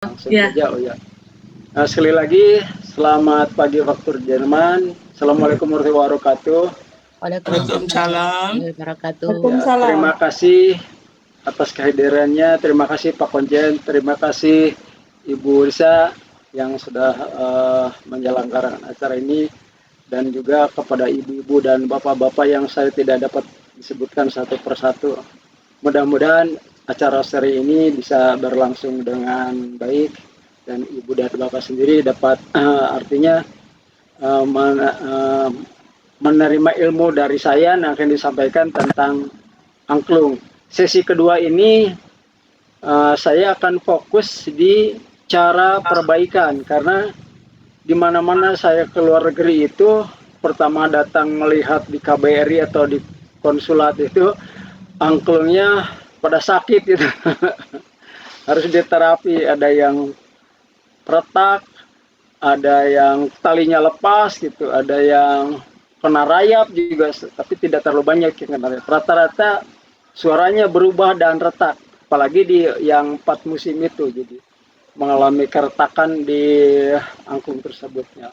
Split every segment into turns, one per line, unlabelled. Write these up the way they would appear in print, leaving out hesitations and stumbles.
Langsung
Ya,
saja, oh ya. Nah, sekali lagi, selamat pagi waktu Jerman. Assalamualaikum warahmatullahi wabarakatuh.
Waalaikumsalam
Waalaikumsalam.
warahmatullahi wabarakatuh.
Ya, terima kasih atas kehadirannya. Terima kasih Pak Konjen. Terima kasih Ibu Risa yang sudah menyelenggarakan acara ini. Dan juga kepada ibu-ibu dan bapak-bapak yang saya tidak dapat disebutkan satu persatu. Mudah-mudahan acara seri ini bisa berlangsung dengan baik dan ibu dan bapak sendiri dapat artinya menerima ilmu dari saya yang akan disampaikan tentang angklung. Sesi kedua ini saya akan fokus di cara perbaikan karena di mana-mana saya ke luar negeri itu pertama datang melihat di KBRI atau di konsulat itu angklungnya pada sakit gitu. Harus diterapi, ada yang retak, ada yang talinya lepas gitu, ada yang kena rayap juga, tapi tidak terlalu banyak yang kena rayap. Rata-rata suaranya berubah dan retak, apalagi di yang 4 musim itu, jadi mengalami keretakan di angklung tersebutnya.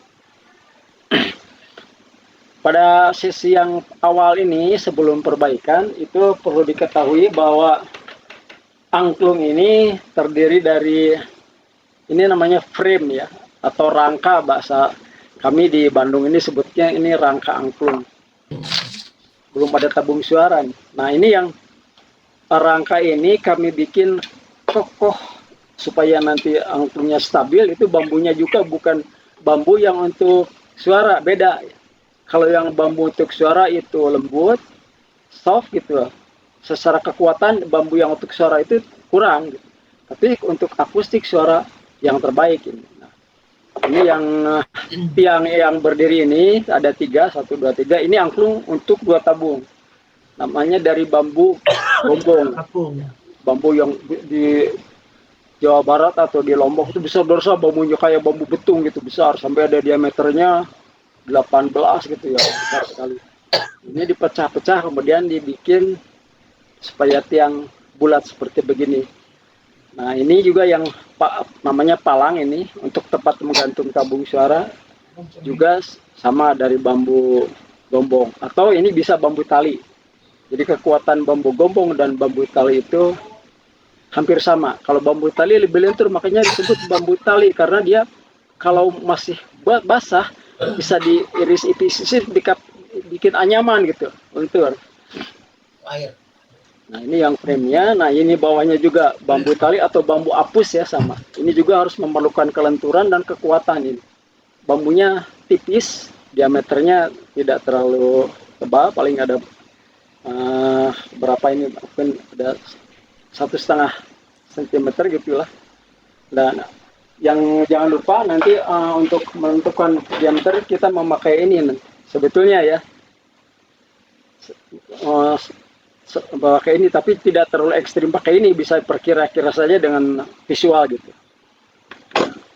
Pada sesi yang awal ini sebelum perbaikan itu perlu diketahui bahwa angklung ini terdiri dari ini namanya frame ya atau rangka, bahasa kami di Bandung ini sebutnya ini rangka angklung. Belum ada tabung suara. Nah, ini yang rangka ini kami bikin kokoh supaya nanti angklungnya stabil. Itu bambunya juga bukan bambu yang untuk suara, beda. Kalau yang bambu untuk suara itu lembut, soft gitu. Secara kekuatan bambu yang untuk suara itu kurang gitu. Tapi untuk akustik suara yang terbaik ini. Nah, ini yang tiang yang berdiri ini ada 3, 1, 2, 3. Ini angklung untuk 2 tabung. Namanya dari bambu gombong. Bambu yang di Jawa Barat atau di Lombok itu besar-besar, bambunya kayak bambu betung gitu, besar sampai ada diameternya 18 gitu ya, besar sekali. Ini dipecah-pecah kemudian dibikin supaya tiang bulat seperti begini. Nah, ini juga yang namanya palang ini untuk tempat menggantung tabung suara juga sama dari bambu gombong atau ini bisa bambu tali. Jadi kekuatan bambu gombong dan bambu tali itu hampir sama. Kalau bambu tali lebih lentur makanya disebut bambu tali karena dia kalau masih basah bisa diiris ipis bikin anyaman gitu, lentur. Nah, ini yang frame-nya. Nah, ini bawahnya juga bambu tali atau bambu apus ya, sama. Ini juga harus memerlukan kelenturan dan kekuatan ini. Bambunya tipis, diameternya tidak terlalu tebal, paling ada berapa ini, mungkin ada 1,5 cm gitulah. Dan yang jangan lupa nanti untuk menentukan diameter kita memakai ini sebetulnya ya. Pakai ini tapi tidak terlalu ekstrim pakai ini, bisa perkira-kira saja dengan visual gitu.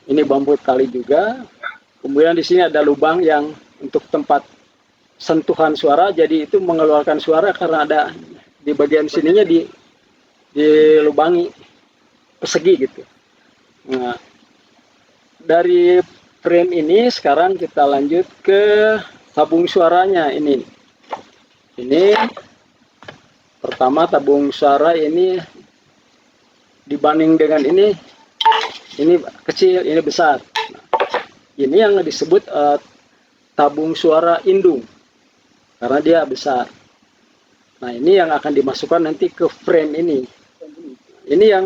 Ini bambu tali juga. Kemudian di sini ada lubang yang untuk tempat sentuhan suara, jadi itu mengeluarkan suara karena ada di bagian sininya dilubangi persegi gitu. Nah, dari frame ini sekarang kita lanjut ke tabung suaranya ini. Ini pertama tabung suara ini dibanding dengan ini kecil, ini besar. Nah, ini yang disebut tabung suara indung karena dia besar. Nah, ini yang akan dimasukkan nanti ke frame ini. Ini yang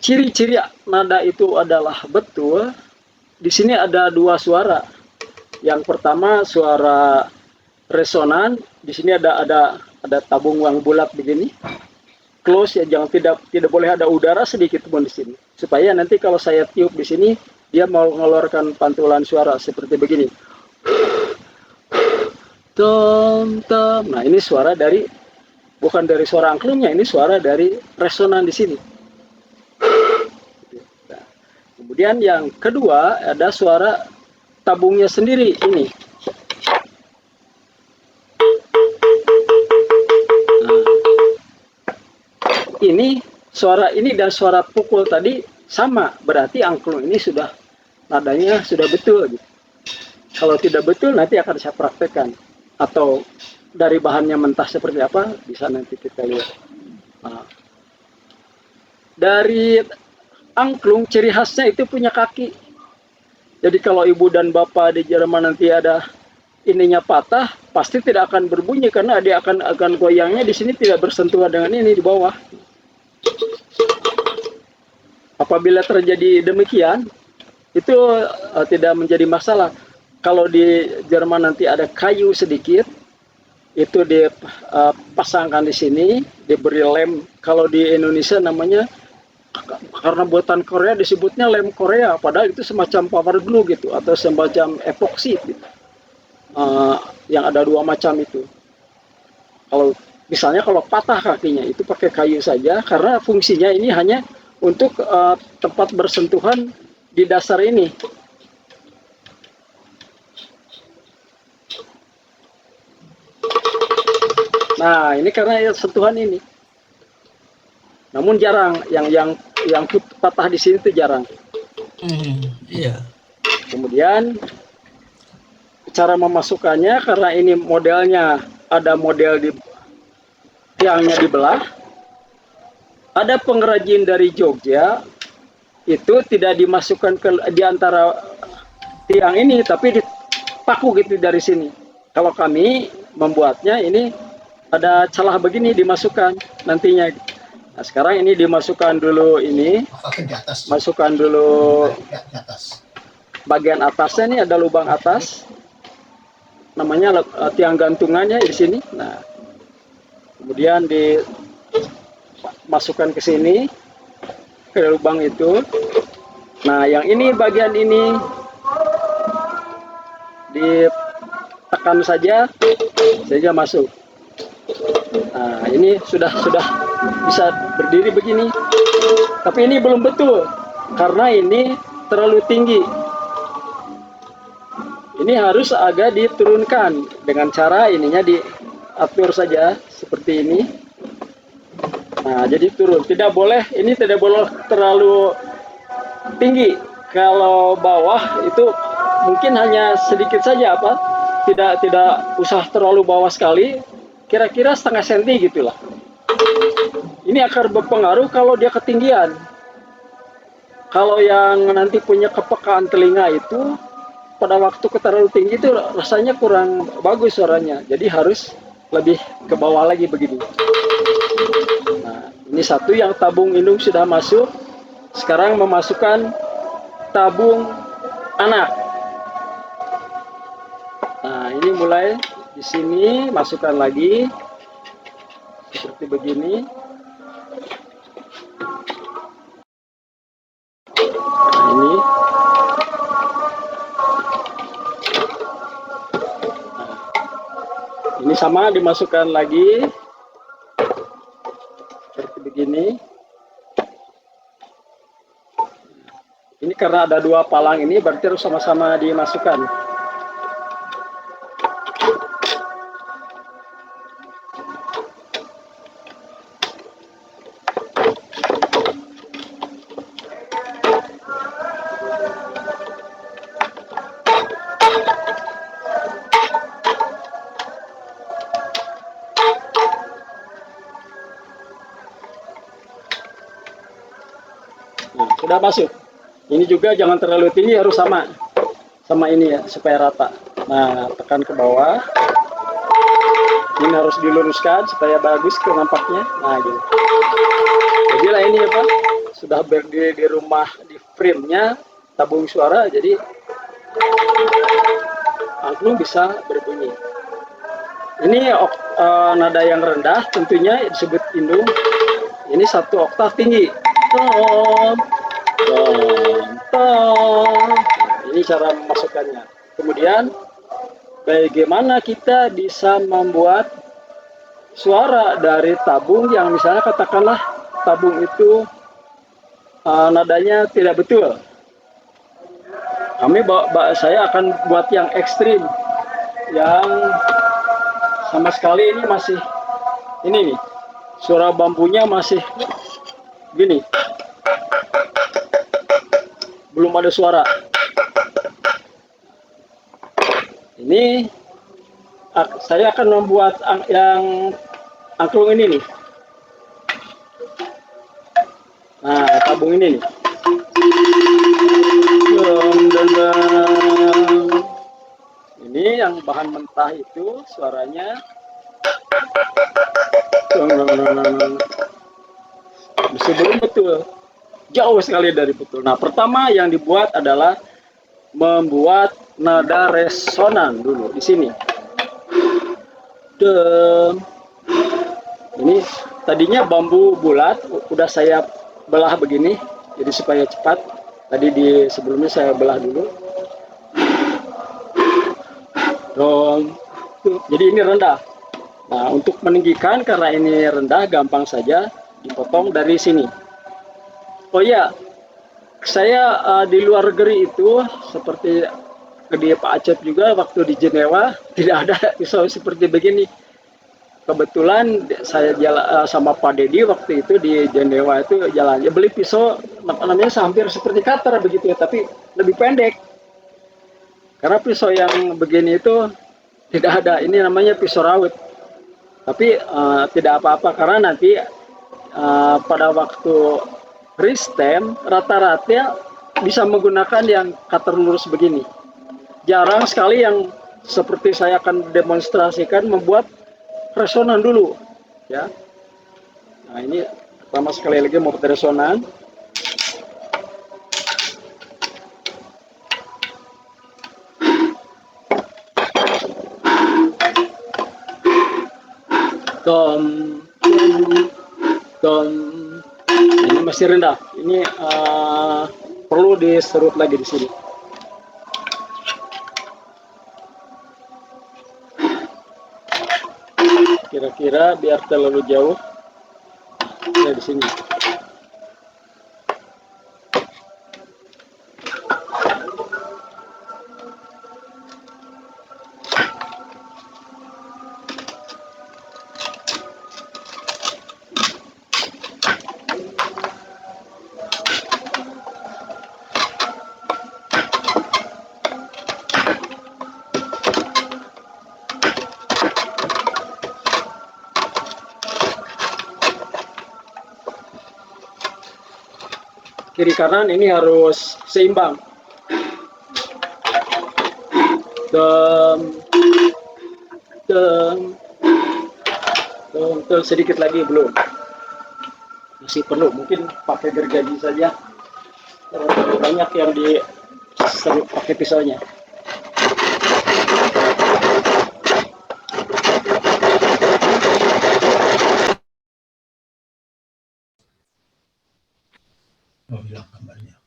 ciri-ciri nada itu adalah betul. Di sini ada 2 suara. Yang pertama suara resonan, di sini ada tabung yang bulat begini. Close ya, jangan tidak boleh ada udara sedikit pun di sini. Supaya nanti kalau saya tiup di sini dia mau mengeluarkan pantulan suara seperti begini. Tom tom. Nah, ini suara dari bukan dari suara angklungnya, ini suara dari resonan di sini. Nah, kemudian yang kedua ada suara tabungnya sendiri ini. Nah, ini suara ini dan suara pukul tadi sama, berarti angklung ini sudah nadanya sudah betul gitu. Kalau tidak betul nanti akan saya praktekkan, atau dari bahannya mentah seperti apa bisa nanti kita lihat. Nah, dari angklung ciri khasnya itu punya kaki. Jadi kalau ibu dan bapak di Jerman nanti ada ininya patah, pasti tidak akan berbunyi karena dia akan goyangnya di sini tidak bersentuhan dengan ini di bawah. Apabila terjadi demikian, itu tidak menjadi masalah. Kalau di Jerman nanti ada kayu sedikit, itu dipasangkan di sini, diberi lem. Kalau di Indonesia namanya, karena buatan Korea disebutnya lem Korea, padahal itu semacam power glue gitu, atau semacam epoksi gitu. Yang ada dua macam itu. Kalau misalnya kalau patah kakinya itu pakai kayu saja, karena fungsinya ini hanya untuk tempat bersentuhan di dasar ini. Nah, ini karena sentuhan ini. Namun jarang yang patah di sini itu jarang.
Iya.
Kemudian cara memasukkannya, karena ini modelnya ada model di tiangnya dibelah. Ada pengrajin dari Jogja itu tidak dimasukkan di antara tiang ini, tapi dipaku gitu dari sini. Kalau kami membuatnya ini ada celah begini dimasukkan nantinya. Nah, sekarang ini dimasukkan dulu ini, masukkan dulu bagian atasnya, ini ada lubang atas, namanya tiang gantungannya di sini. Nah, kemudian dimasukkan ke sini, ke lubang itu. Nah, yang ini bagian ini ditekan saja masuk. Nah, ini sudah bisa berdiri begini. Tapi ini belum betul karena ini terlalu tinggi. Ini harus agak diturunkan dengan cara ininya diatur saja seperti ini. Nah, jadi turun. Tidak boleh, ini tidak boleh terlalu tinggi. Kalau bawah itu mungkin hanya sedikit saja apa? Tidak usah terlalu bawah sekali. Kira-kira setengah senti gitulah. Ini akan berpengaruh kalau dia ketinggian. Kalau yang nanti punya kepekaan telinga itu pada waktu terlalu tinggi itu rasanya kurang bagus suaranya. Jadi harus lebih ke bawah lagi begini. Nah, ini satu yang tabung indung sudah masuk. Sekarang memasukkan tabung anak. Nah, ini mulai di sini masukkan lagi seperti begini. Nah, ini. Nah, ini sama dimasukkan lagi seperti begini. Ini karena ada dua palang ini berarti harus sama-sama dimasukkan. Nah, sudah masuk. Ini juga jangan terlalu tinggi, harus sama ini ya supaya rata. Nah, tekan ke bawah. Ini harus diluruskan supaya bagus ke nampaknya. Nah, gitu. Jadilah ini apa? Sudah berdiri di rumah, di frame-nya tabung suara, jadi angklung bisa berbunyi. Ini nada yang rendah, tentunya disebut indung. Ini satu oktav tinggi. Tom, tom, tom. Ini cara memasukkannya. Kemudian bagaimana kita bisa membuat suara dari tabung yang misalnya katakanlah tabung itu nadanya tidak betul. Saya akan buat yang ekstrim, yang sama sekali ini masih ini nih, suara bambunya masih gini. belum ada suara. Ini saya akan membuat yang angklung ini nih. Nah, tabung ini nih. Ini yang bahan mentah itu suaranya sebelum betul, jauh sekali dari betul. Nah, pertama yang dibuat adalah membuat nada resonan dulu di sini. Ini tadinya bambu bulat, udah saya belah begini, jadi supaya cepat. Tadi sebelumnya saya belah dulu. Jadi ini rendah. Nah, untuk meninggikan karena ini rendah, gampang saja dipotong dari sini. Oh ya, saya di luar negeri itu seperti di Pak Acep juga waktu di Jenewa tidak ada pisau seperti begini. Kebetulan saya jalan sama Pak Dedi waktu itu di Jenewa itu jalannya beli pisau namanya hampir seperti cutter begitu ya, tapi lebih pendek. Karena pisau yang begini itu tidak ada, ini namanya pisau rawit. Tapi tidak apa-apa karena nanti pada waktu restem rata-rata bisa menggunakan yang cutter lurus begini. Jarang sekali yang seperti saya akan demonstrasikan membuat resonan dulu, ya. Nah, ini pertama sekali lagi membuat resonan. Tom, ini masih rendah. Ini perlu diserut lagi di sini. Kira-kira biar terlalu jauh ya di sini. Kiri kanan ini harus seimbang. Sedikit lagi belum. Masih perlu, mungkin pakai gergaji saja. Terlalu banyak yang diserut pakai pisaunya.
Oh, hilang gambarnya.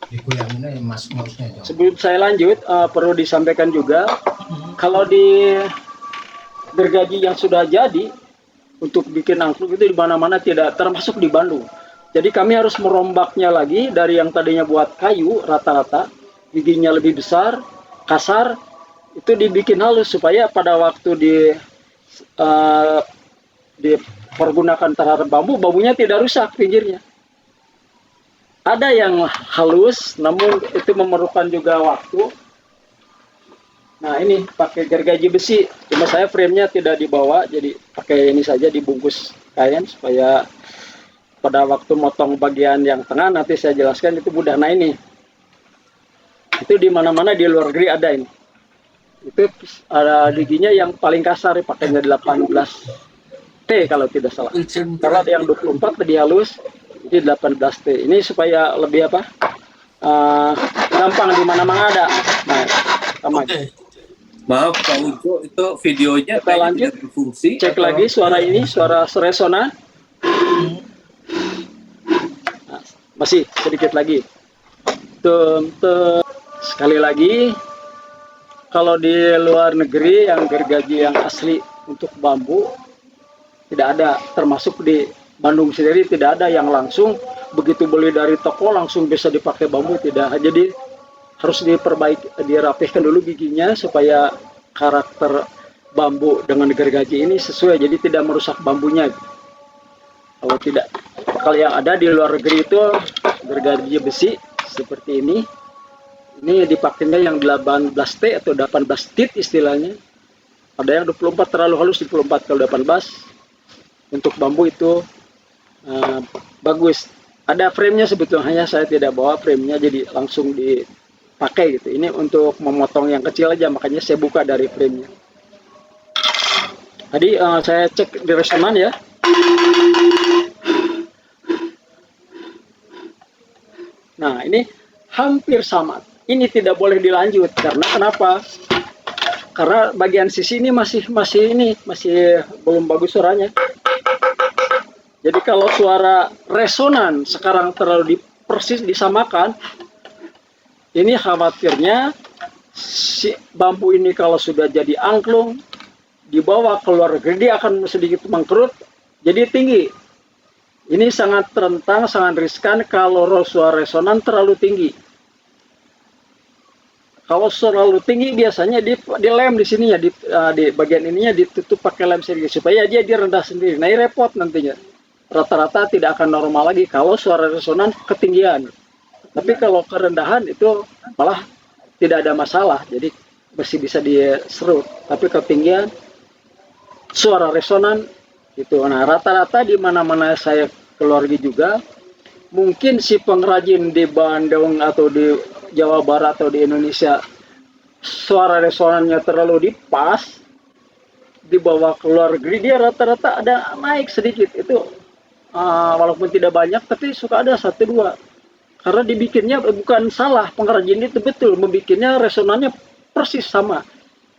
Dikuyanginnya mouse-nya.
Sebelum saya lanjut, perlu disampaikan juga, kalau di gergaji yang sudah jadi untuk bikin angklung itu di mana-mana tidak, termasuk di Bandung. Jadi kami harus merombaknya lagi dari yang tadinya buat kayu rata-rata, giginya lebih besar, kasar, itu dibikin halus supaya pada waktu dipergunakan terhadap bambunya tidak rusak pinggirnya. Ada yang halus, namun itu memerlukan juga waktu. Nah, ini pakai gergaji besi, cuma saya framenya tidak dibawa, jadi pakai ini saja dibungkus kain supaya pada waktu motong bagian yang tengah nanti saya jelaskan itu mudah. Nah, ini itu di mana-mana di luar negeri ada ini. Itu ada giginya yang paling kasar pakainya 18T kalau tidak salah. Kalau ada yang 24 lebih halus, jadi 18T. Ini supaya lebih apa? Gampang di mana-mana ada. Nah, sama.
Oke. Maaf Pak Ujo, itu videonya
kita lanjut
berfungsi.
Cek atau... lagi suara ini, suara resonan. Nah, masih sedikit lagi. Sekali lagi, kalau di luar negeri yang gergaji yang asli untuk bambu tidak ada, termasuk di Bandung sendiri tidak ada yang langsung begitu beli dari toko langsung bisa dipakai bambu, tidak. Jadi harus diperbaiki, dirapihkan dulu giginya supaya karakter bambu dengan gergaji ini sesuai, jadi tidak merusak bambunya. Kalau tidak, kalau yang ada di luar negeri itu gergaji besi seperti ini dipakainya yang 18T atau 18 tit istilahnya. Ada yang 24 terlalu halus, 24 kalau 18 untuk bambu itu bagus. Ada framenya sebetulnya, hanya saya tidak bawa framenya, jadi langsung dipakai gitu. Ini untuk memotong yang kecil aja, makanya saya buka dari framenya. Tadi saya cek di resonan ya. Nah ini hampir sama. Ini tidak boleh dilanjut karena kenapa? Karena bagian sisi ini masih belum bagus suaranya. Jadi kalau suara resonan sekarang terlalu persis disamakan, ini khawatirnya si bambu ini kalau sudah jadi angklung, dibawa keluar negeri dia akan sedikit mengkerut, jadi tinggi. Ini sangat rentan, sangat riskan kalau suara resonan terlalu tinggi. Kalau terlalu tinggi biasanya dilem di sini ya, di bagian ininya ditutup pakai lem sedikit supaya dia rendah sendiri. Nah ini repot nantinya. Rata-rata tidak akan normal lagi kalau suara resonan ketinggian. Tapi kalau kerendahan itu malah tidak ada masalah, jadi masih bisa diserut. Tapi ketinggian suara resonan itu. Nah rata-rata di mana-mana saya keluarga juga, mungkin si pengrajin di Bandung atau di Jawa Barat atau di Indonesia suara resonannya terlalu dipas, dibawa ke luar negeri dia rata-rata ada naik sedikit itu. Walaupun tidak banyak tapi suka ada 1-2 karena dibikinnya bukan salah, pengrajin itu betul membikinnya resonannya persis sama,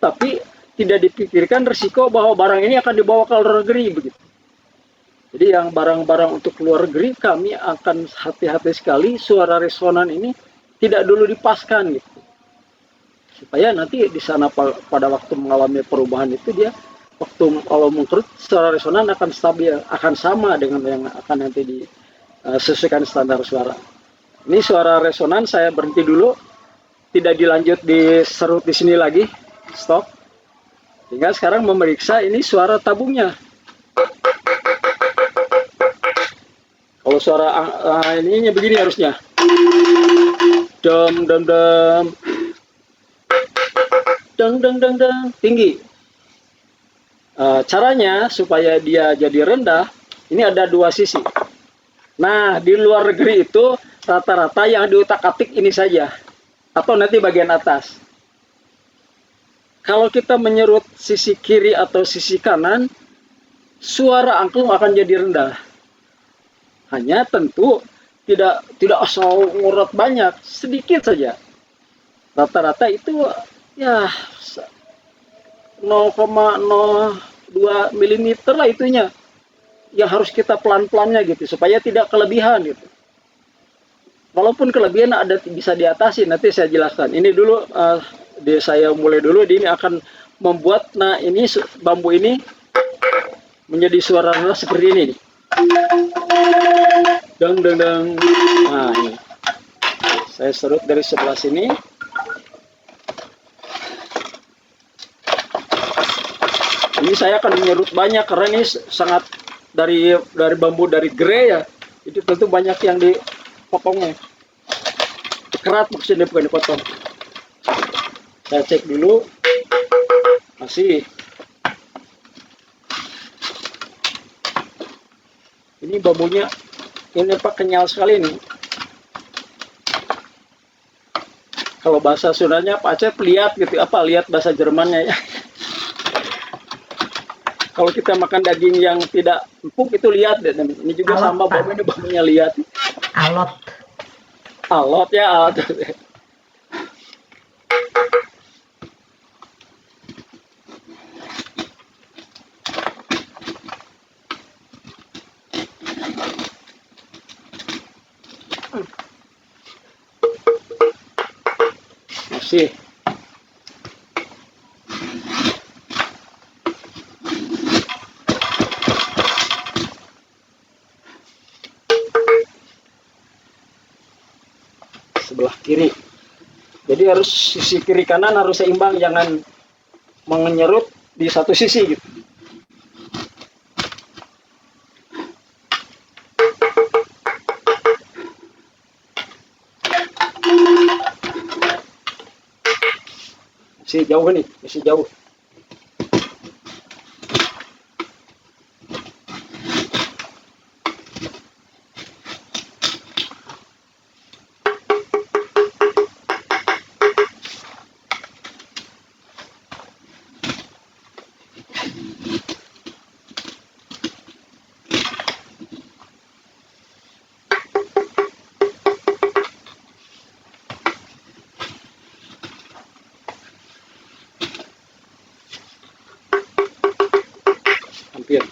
tapi tidak dipikirkan risiko bahwa barang ini akan dibawa ke luar negeri begitu. Jadi yang barang-barang untuk luar negeri kami akan hati-hati sekali suara resonan ini tidak dulu dipaskan gitu, supaya nanti di sana pada waktu mengalami perubahan itu dia waktu kalau mengkerut suara resonan akan stabil, akan sama dengan yang akan nanti disesuaikan standar suara. Ini suara resonan saya berhenti dulu, tidak dilanjut diserut di sini lagi, stop. Tinggal sekarang memeriksa ini suara tabungnya. Kalau suara ininya begini harusnya, deng deng deng, deng deng deng deng, tinggi. Caranya supaya dia jadi rendah, ini ada 2 sisi. Nah, di luar negeri itu rata-rata yang diutak-atik ini saja, atau nanti bagian atas. Kalau kita menyerut sisi kiri atau sisi kanan, suara angklung akan jadi rendah. Hanya tentu tidak asal ngurut banyak, sedikit saja. Rata-rata itu ya 0,02 mm lah itunya yang harus kita pelan-pelannya gitu supaya tidak kelebihan gitu. Walaupun kelebihan ada bisa diatasi, nanti saya jelaskan. Ini dulu saya mulai dulu, ini akan membuat ini bambu ini menjadi suara rendah seperti ini nih. Deng deng deng. Nah ini saya serut dari sebelah sini. Ini saya akan menyerut banyak karena ini sangat dari bambu dari grey ya, itu tentu banyak yang dipotongnya, dikerat maksudnya, bukan dipotong. Saya cek dulu, masih. Ini bambunya ini kenyal sekali nih. Kalau bahasa Sundanya Pak Acep lihat gitu, lihat bahasa Jermannya ya. Kalau kita makan daging yang tidak empuk itu lihat deh. Ini juga alot, sama bambunya lihat.
Alot.
Alot ya, alot. Masih. sebelah kiri. Jadi harus sisi kiri kanan harus seimbang, jangan menyerut di satu sisi gitu. Masih jauh nih, masih jauh. Hampir.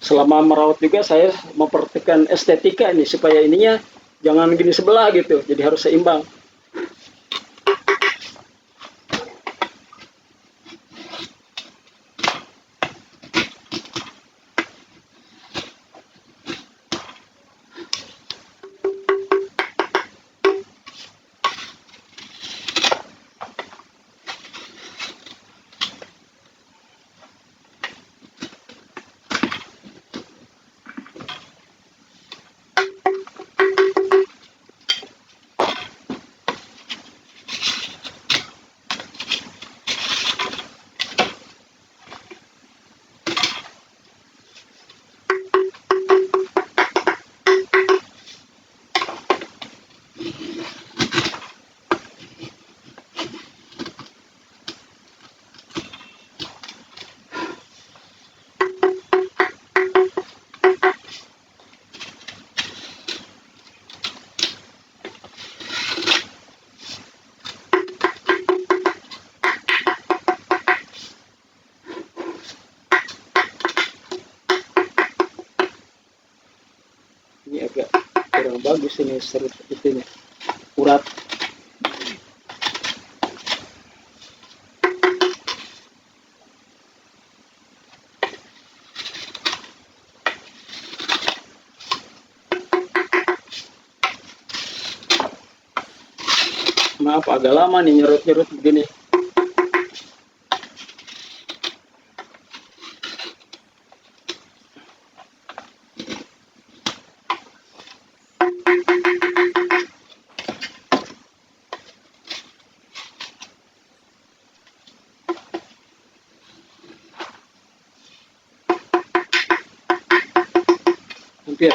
Selama merawat juga saya memperhatikan estetika ini supaya ininya jangan gini sebelah gitu, jadi harus seimbang. Ini agak kurang bagus ini serut itunya, urat. Maaf agak lama nih nyerut-nyerut begini. Hampir.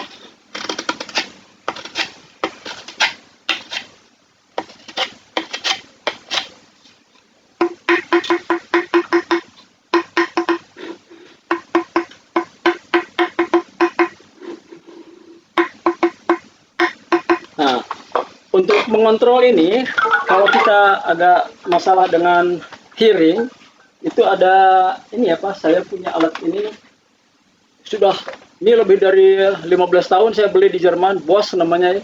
Nah, untuk mengontrol ini, kalau kita ada masalah dengan hearing, itu ada ini ya Pak, saya punya alat ini sudah ini lebih dari 15 tahun saya beli di Jerman, Boss namanya,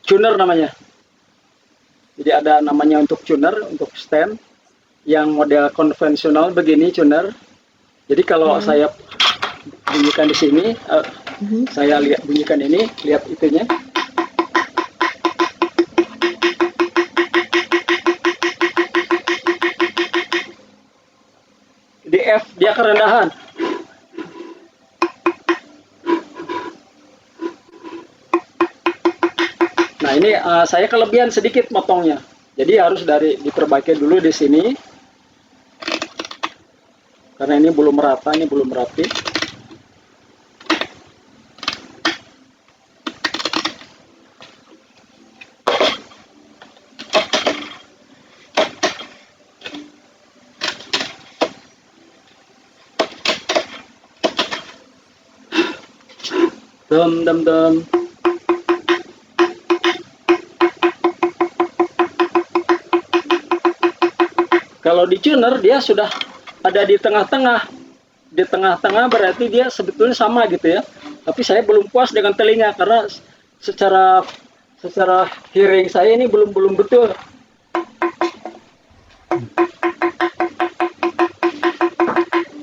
tuner namanya. Jadi ada namanya untuk tuner, untuk stand yang model konvensional begini tuner. Jadi kalau saya bunyikan di sini, saya lihat bunyikan ini, lihat itunya. Di F dia kerendahan. Nah ini saya kelebihan sedikit motongnya, jadi harus diperbaiki dulu di sini karena ini belum merata, ini belum rapi. Dum dum dum. Kalau di tuner dia sudah ada di tengah-tengah. Di tengah-tengah berarti dia sebetulnya sama gitu ya. Tapi saya belum puas dengan telinga karena secara hearing saya ini belum betul.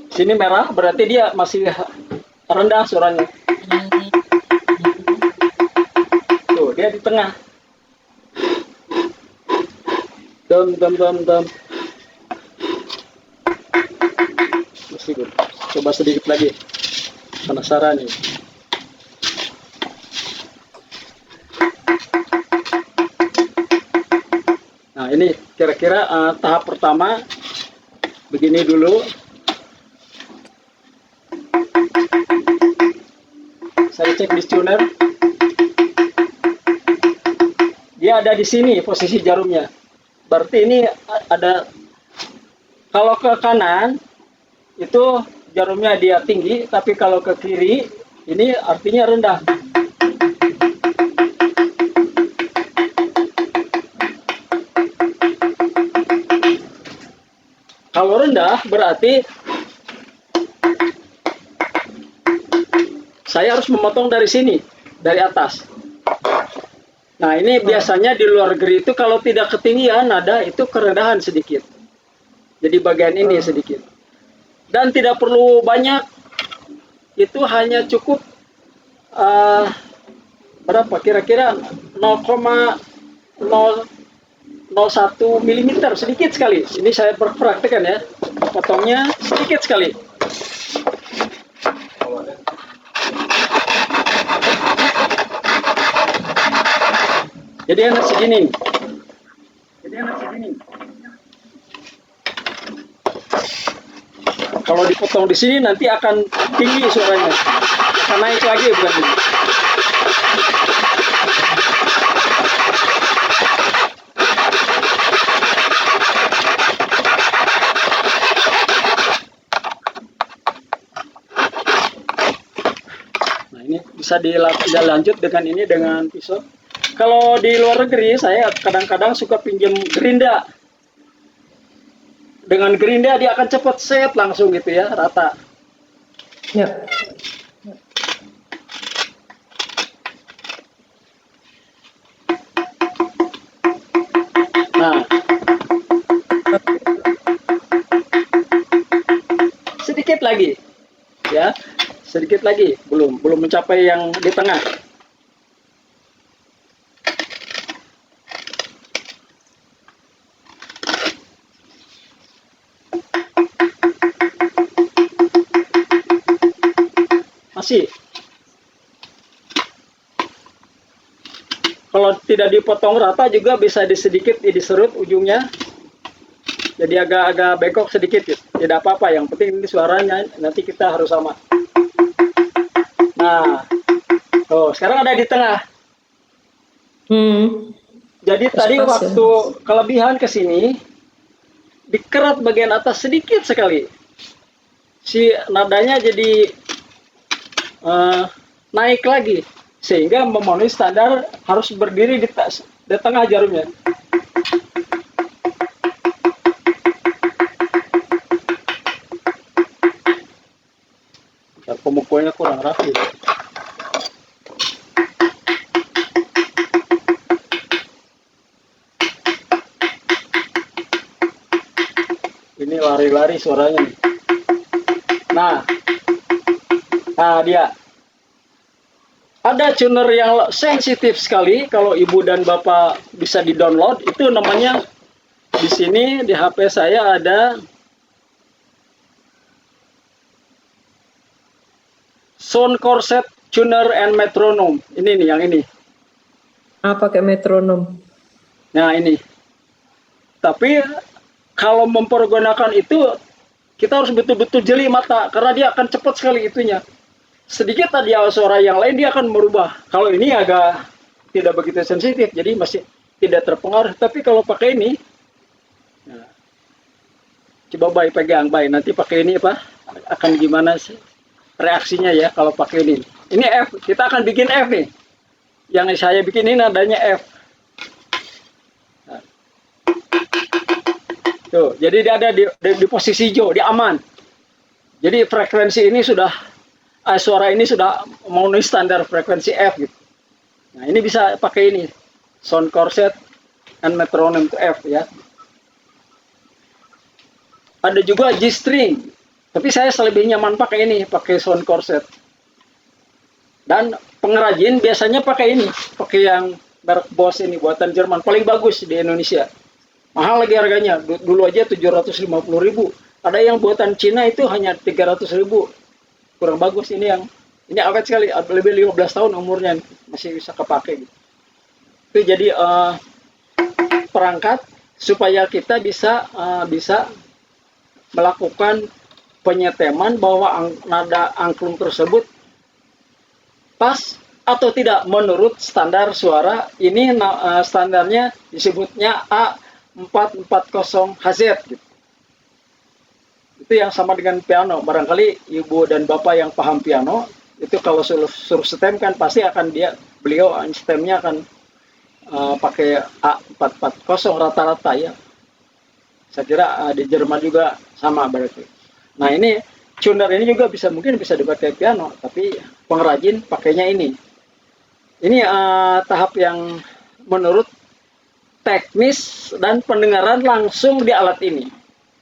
Sini merah berarti dia masih rendah suaranya. dia di tengah. Dam. Masih good. Coba sedikit lagi. Penasaran nih. Nah, ini kira-kira tahap pertama begini dulu. Saya cek di tuner. Dia ada di sini posisi jarumnya. Berarti ini ada, kalau ke kanan itu jarumnya dia tinggi, tapi kalau ke kiri ini artinya rendah. Kalau rendah berarti saya harus memotong dari sini, dari atas. Nah, ini biasanya di luar negeri itu kalau tidak ketinggian nada itu kerendahan sedikit. Jadi bagian ini sedikit. Dan tidak perlu banyak, itu hanya cukup berapa kira-kira 0,001 mm, sedikit sekali. Ini saya praktekkan ya, potongnya sedikit sekali. Jadi enak segini. Kalau dipotong di sini nanti akan tinggi suaranya, akan naik lagi bukan ini. Nah, ini bisa dilanjut dengan ini, dengan pisau. Kalau di luar negeri saya kadang-kadang suka pinjam gerinda. Dengan gerinda dia akan cepat set langsung gitu ya, rata.
Ya.
Nah, sedikit lagi, ya, sedikit lagi, belum mencapai yang di tengah. Masih. Kalau tidak dipotong rata juga bisa sedikit diserut ujungnya. Jadi agak bengkok sedikit gitu. Tidak apa-apa, yang penting ini suaranya nanti kita harus sama. Nah, sekarang ada di tengah. Jadi tadi waktu kelebihan ke sini dikerat bagian atas sedikit sekali. Si nadanya jadi naik lagi sehingga memenuhi standar harus berdiri di tengah jarumnya. Pemukulnya kurang rapi. Ini lari-lari suaranya. Nah, dia ada tuner yang sensitif sekali. Kalau ibu dan bapak bisa di-download, itu namanya di sini di HP saya ada Sound Corset Tuner and Metronome. Ini nih, yang ini.
Pakai metronom.
Nah, ini. Tapi kalau mempergunakan itu kita harus betul-betul jeli mata karena dia akan cepat sekali itunya. Sedikit tadi suara yang lain dia akan merubah. Kalau ini agak tidak begitu sensitif, jadi masih tidak terpengaruh. Tapi kalau pakai ini, nah, coba Bay pegang Bay. Nanti pakai ini apa? Akan gimana sih reaksinya ya kalau pakai ini? Ini F. Kita akan bikin F nih. Yang saya bikin ini nadanya F. Nah. Tuh, jadi dia ada di posisi hijau, dia aman. Jadi frekuensi ini sudah suara ini sudah memenuhi standar frekuensi F gitu. Nah, ini bisa pakai ini Sound Corset and Metronome to F ya. Ada juga G string, tapi saya lebih nyaman pakai ini, pakai Sound Corset. Dan pengrajin biasanya pakai ini, pakai yang merek Bosch ini buatan Jerman paling bagus di Indonesia. Mahal lagi harganya. Dulu aja 750.000. Ada yang buatan Cina itu hanya 300.000. Kurang bagus ini ini awet sekali, lebih 15 tahun umurnya masih bisa kepake gitu. Itu jadi perangkat supaya kita bisa melakukan penyeteman bahwa nada angklung tersebut pas atau tidak menurut standar suara. Ini standarnya disebutnya A440 HZ gitu. Itu yang sama dengan piano. Barangkali ibu dan bapak yang paham piano itu kalau suruh stem kan pasti akan beliau stemnya akan pakai A440 rata-rata ya. Saya kira di Jerman juga sama berarti. Nah ini tuner ini juga mungkin bisa dipakai piano, tapi pengrajin pakainya ini. Ini tahap yang menurut teknis dan pendengaran langsung di alat ini.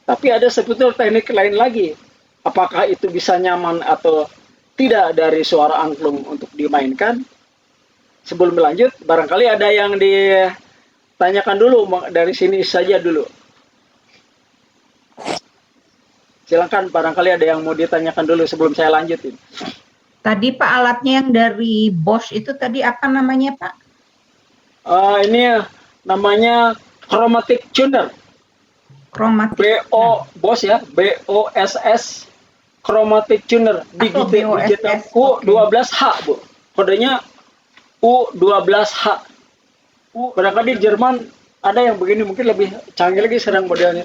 Tapi ada sebetulnya teknik lain lagi. Apakah itu bisa nyaman atau tidak dari suara angklung untuk dimainkan? Sebelum lanjut, barangkali ada yang ditanyakan dulu dari sini saja dulu. Silakan, barangkali ada yang mau ditanyakan dulu sebelum saya lanjutin.
Tadi Pak, alatnya yang dari Bosch itu tadi apa namanya Pak?
Ini namanya chromatic tuner.
Chromatic.
Bosch ya, BOSS chromatic tuner. Digital U12H, Bu. Kodenya U12H. Barangkali di Jerman ada yang begini, mungkin lebih canggih lagi sedang modelnya.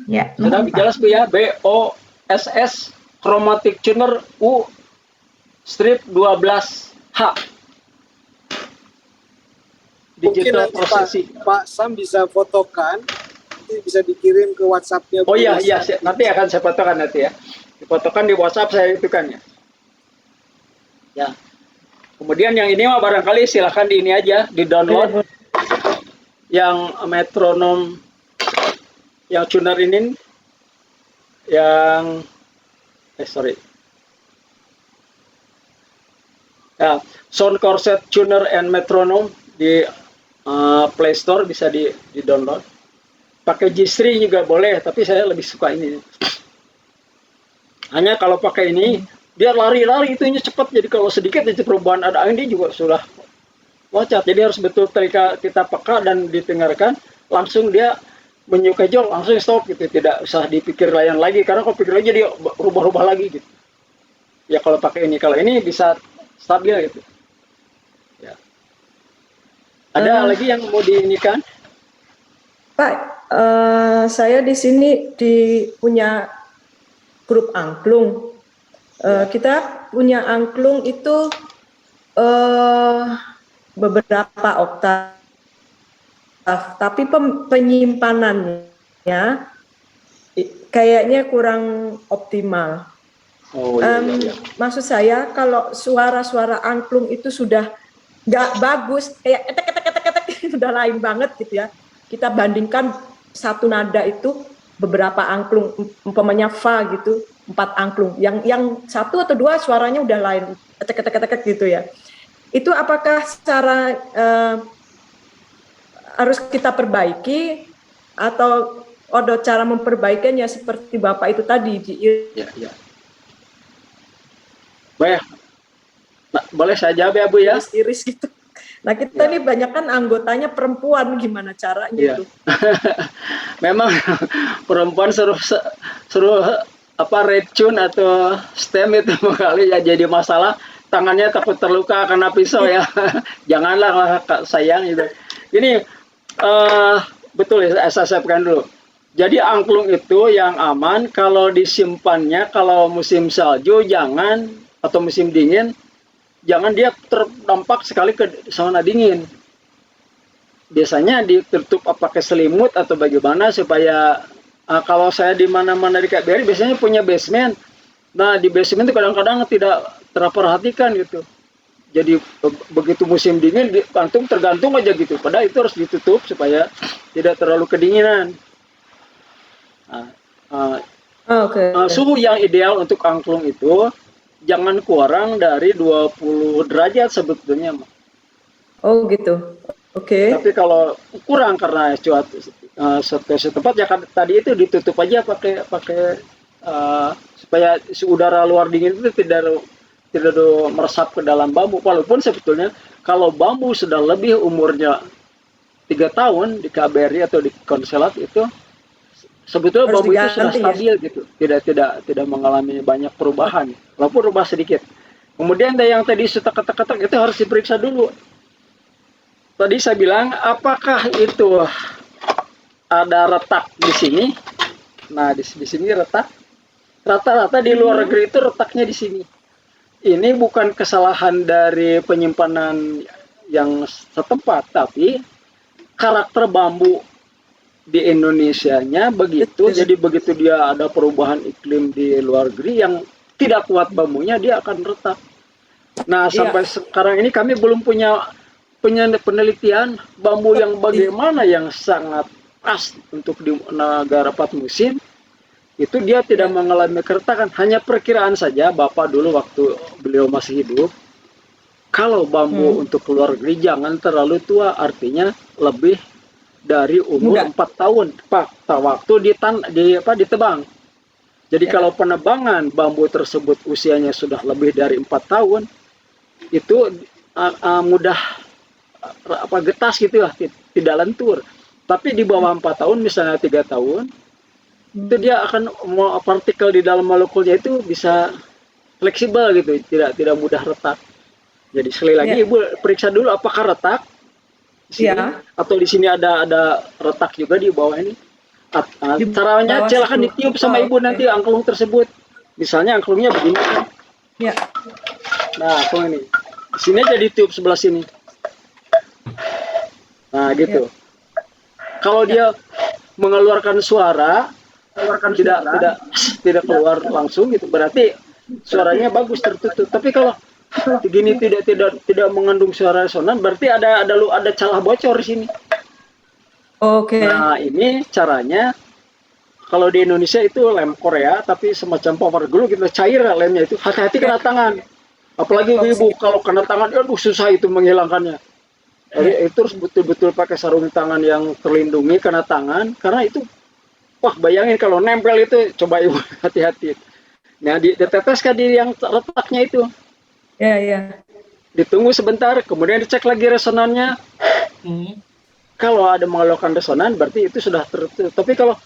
Ya,
sudah jelas Bu ya, BOSS chromatic tuner U-12H. Digital processing.
Pak Sam bisa fotokan, nanti bisa dikirim ke WhatsApp-nya.
Oh iya, nanti akan saya fotokan nanti ya. Difotokan di WhatsApp saya itu kan ya. Ya. Kemudian yang ini mah barangkali silahkan di ini aja, di download. Yang metronom, yang tuner ini, yang ya, Sound Corset Tuner and Metronome di Play Store bisa di download. Pakai G-String juga boleh, tapi saya lebih suka ini. Hanya kalau pakai ini dia lari-lari itunya cepat, jadi kalau sedikit itu perubahan ada angin dia juga sudah loncat. Jadi harus betul ketika kita peka dan didengarkan langsung dia menyukai jol, langsung stop gitu, tidak usah dipikir lain lagi, karena kalau pikir lagi dia rubah-rubah lagi gitu. Ya kalau pakai ini, kalau ini bisa stabil gitu. Ya. Ada lagi yang mau diinikan?
Pak, saya di sini punya grup angklung. Kita punya angklung itu beberapa oktav, tapi penyimpanannya kayaknya kurang optimal.
Oh, iya.
Maksud saya kalau suara-suara angklung itu sudah nggak bagus, kayak etek sudah lain banget gitu ya. Kita bandingkan satu nada itu beberapa angklung, umpamanya fa gitu, 4 angklung. Yang 1 atau 2 suaranya udah lain, etek gitu ya. Itu apakah secara harus kita perbaiki atau ada cara memperbaikinya seperti Bapak itu tadi
Ya. Baik. Nah, boleh saya jawab ya Bu ya?
Iris gitu. Nah kita nih banyak kan anggotanya perempuan, gimana caranya itu?
Memang perempuan suruh retune atau stem itu kali ya jadi masalah, tangannya takut terluka karena pisau ya. Janganlah sayang itu. Ini betul ya, saya siapkan dulu. Jadi angklung itu yang aman kalau disimpannya, kalau musim salju jangan, atau musim dingin jangan dia terdampak sekali ke zona dingin. Biasanya ditutup pakai selimut atau bagaimana supaya kalau saya di mana-mana di KBRI biasanya punya basement. Nah di basement itu kadang-kadang tidak terperhatikan gitu. Jadi begitu musim dingin tergantung aja gitu. Padahal itu harus ditutup supaya tidak terlalu kedinginan. Suhu yang ideal untuk angklung itu jangan kurang dari 20 derajat sebetulnya.
Oh gitu. Oke.
Tapi kalau kurang karena cuaca setempat ya kan tadi itu ditutup aja pakai supaya udara luar dingin itu tidak meresap ke dalam bambu. Walaupun sebetulnya kalau bambu sudah lebih umurnya 3 tahun di KBRI atau di konselat itu sebetulnya
Harus
bambu itu sudah
diganti, ya?
stabil gitu, tidak mengalami banyak perubahan, walaupun rubah sedikit. Kemudian ada yang tadi setek-ketek itu harus diperiksa dulu. Tadi saya bilang apakah itu ada retak di sini? Nah di sini retak. Rata-rata di luar negeri itu retaknya di sini. Ini bukan kesalahan dari penyimpanan yang setempat, tapi karakter bambu di Indonesianya begitu.
Betul.
Jadi begitu dia ada perubahan iklim di luar negeri yang tidak kuat bambunya, dia akan retak. Nah sampai sekarang ini kami belum punya penelitian bambu yang bagaimana yang sangat pas untuk di negara 4 musim itu dia tidak mengalami keretakan. Hanya perkiraan saja. Bapak dulu waktu beliau masih hidup, kalau bambu untuk keluar negeri jangan terlalu tua, artinya lebih dari umur 4 tahun waktu ditebang. Jadi kalau penebangan bambu tersebut usianya sudah lebih dari 4 tahun, itu mudah getas gitu ya, tidak lentur. Tapi di bawah 4 tahun, misalnya 3 tahun, itu dia akan partikel di dalam molekulnya itu bisa fleksibel gitu, tidak mudah retak. Jadi sekali lagi Ibu periksa dulu apakah retak di sini, atau di sini ada retak juga di bawah ini. Caranya silakan ditiup sama Ibu nanti angklung tersebut. Misalnya angklungnya begini kan.
Ya.
Nah, angklung ini. Di sini aja ditiup sebelah sini. Nah, gitu. Kalau dia mengeluarkan suara tidak keluar langsung gitu, berarti suaranya bagus tertutup. Tapi kalau begini tidak mengandung suara resonan, berarti ada celah bocor di sini.
Oke.
Nah, ini caranya kalau di Indonesia itu lem Korea, tapi semacam power glue gitu, cair lemnya itu. Hati-hati kena tangan. Apalagi Ibu kalau kena tangan, aduh susah itu menghilangkannya. Jadi itu harus betul-betul pakai sarung tangan yang terlindungi kena tangan, karena itu wah bayangin kalau nempel itu, coba Ibu hati-hati. Nah diteteskan di yang retaknya itu.
Ya.
Ditunggu sebentar, kemudian dicek lagi resonannya. Kalau ada mengeluarkan resonan, berarti itu sudah tertutup. Tapi kalau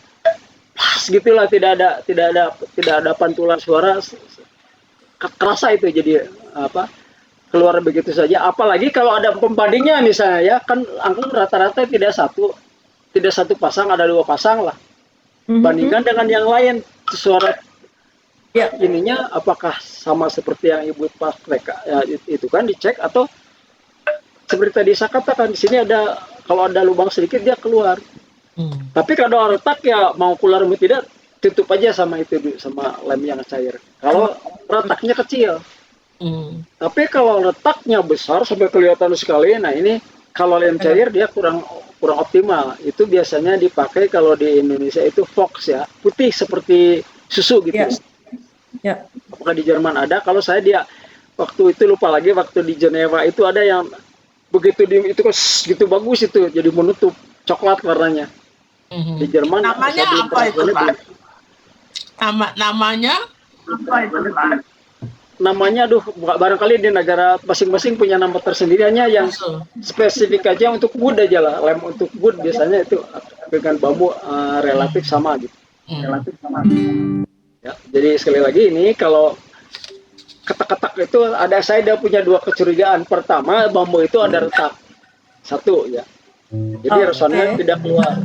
pas gitulah tidak ada pantulan suara, kerasa itu jadi keluar begitu saja. Apalagi kalau ada pembandingnya misalnya ya, kan angklung rata-rata tidak satu pasang, ada 2 pasang lah. Bandingkan dengan yang lain, suara ininya apakah sama seperti yang Ibu itu kan dicek, atau seperti tadi saya katakan di sini kalau ada lubang sedikit dia keluar. Tapi kalau retak ya mau keluar mau tidak, tutup aja sama lem yang cair. Kalau retaknya kecil. Tapi kalau retaknya besar sampai kelihatan sekali, nah ini kalau lem cair dia kurang optimal. Itu biasanya dipakai kalau di Indonesia itu Fox ya, putih seperti susu gitu.
Ya.
Apakah di Jerman ada? Kalau saya waktu itu lupa lagi, waktu di Jenewa itu ada yang begitu itu gitu bagus itu, jadi menutup coklat warnanya. Di Jerman
namanya apa itu Pak? Namanya apa itu Pak?
Namanya barangkali di negara masing-masing punya nama tersendiri, hanya yang spesifik aja untuk wood aja lah. Lem untuk wood biasanya itu dengan bambu relatif sama gitu. Ya, jadi sekali lagi ini kalau ketak-ketak itu saya punya 2 kecurigaan. Pertama, bambu itu ada retak. 1 ya. Jadi resonnya tidak keluar.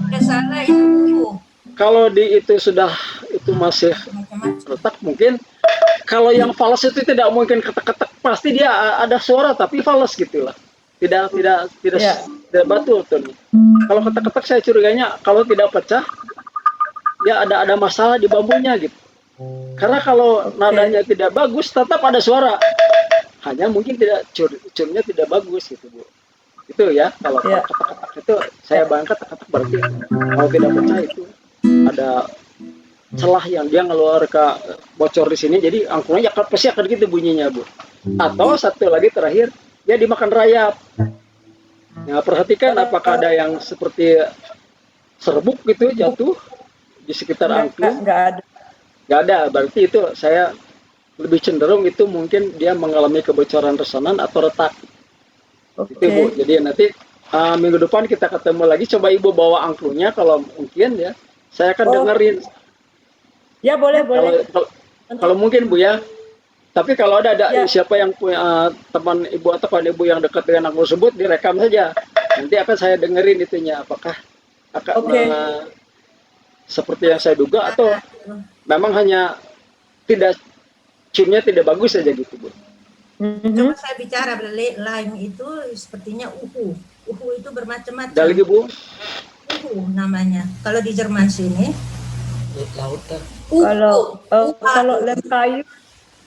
Kalau itu masih retak, mungkin kalau yang fals itu tidak mungkin ketek-ketek, pasti dia ada suara tapi fals gitulah. Tidak betul tuh. Kalau ketek-ketek saya curiganya kalau tidak pecah, ya ada masalah di bambunya gitu. Karena kalau nadanya tidak bagus, tetap ada suara. Hanya mungkin curnya tidak bagus gitu, Bu. Itu ya, kalau ketek-ketek itu saya bayangkan ketek-ketek berarti kalau tidak pecah itu ada celah yang dia ngeluar ke bocor di sini, jadi angklungnya pasti akan gitu bunyinya, Bu. Atau satu lagi terakhir, dia dimakan rayap. Nah, perhatikan apakah ada yang seperti serbuk gitu jatuh di sekitar angklung.
Nggak ada.
Nggak ada, berarti itu saya lebih cenderung itu mungkin dia mengalami kebocoran resonan atau retak.
Oke.
Itu, Bu. Jadi nanti minggu depan kita ketemu lagi, coba Ibu bawa angklungnya kalau mungkin ya. Saya akan dengerin.
Ya boleh.
Kalau mungkin, Bu ya. Tapi kalau ada
Ya.
siapa yang punya teman Ibu atau kawan Ibu yang dekat dengan angklung tersebut, direkam saja. Nanti akan saya dengerin itunya apakah akan seperti yang saya duga atau memang hanya tune-nya tidak bagus saja gitu, Bu.
Coba saya bicara lain itu sepertinya uhu. Uhu itu bermacam-macam.
Ada lagi, Bu?
Uhu namanya. Kalau di Jerman sini.
Lautan.
Kalau lem kayu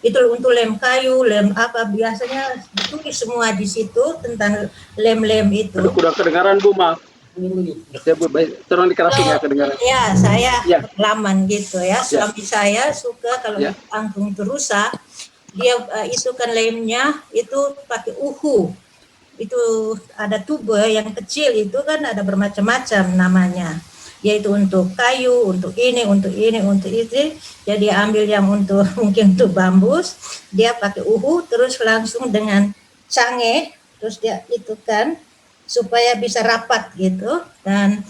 Itu untuk lem kayu, lem apa biasanya ditulis semua di situ tentang lem-lem itu.
Aduh, udah kedengaran, Bu, maaf. Ya, Bu, baik. Tolong dikerasin ya kedengaran.
Ya, saya
Ya.
pengalaman gitu ya.
Ya.
Suami saya suka kalau
Ya.
angklung itu rusak, dia itu kan lemnya itu pakai uhu. Itu ada tube yang kecil itu kan ada bermacam-macam namanya. Yaitu untuk kayu, untuk ini, untuk ini, untuk itu. Jadi ambil yang untuk mungkin untuk bambus, dia pakai uhu terus langsung dengan cange, terus dia itu kan supaya bisa rapat gitu, dan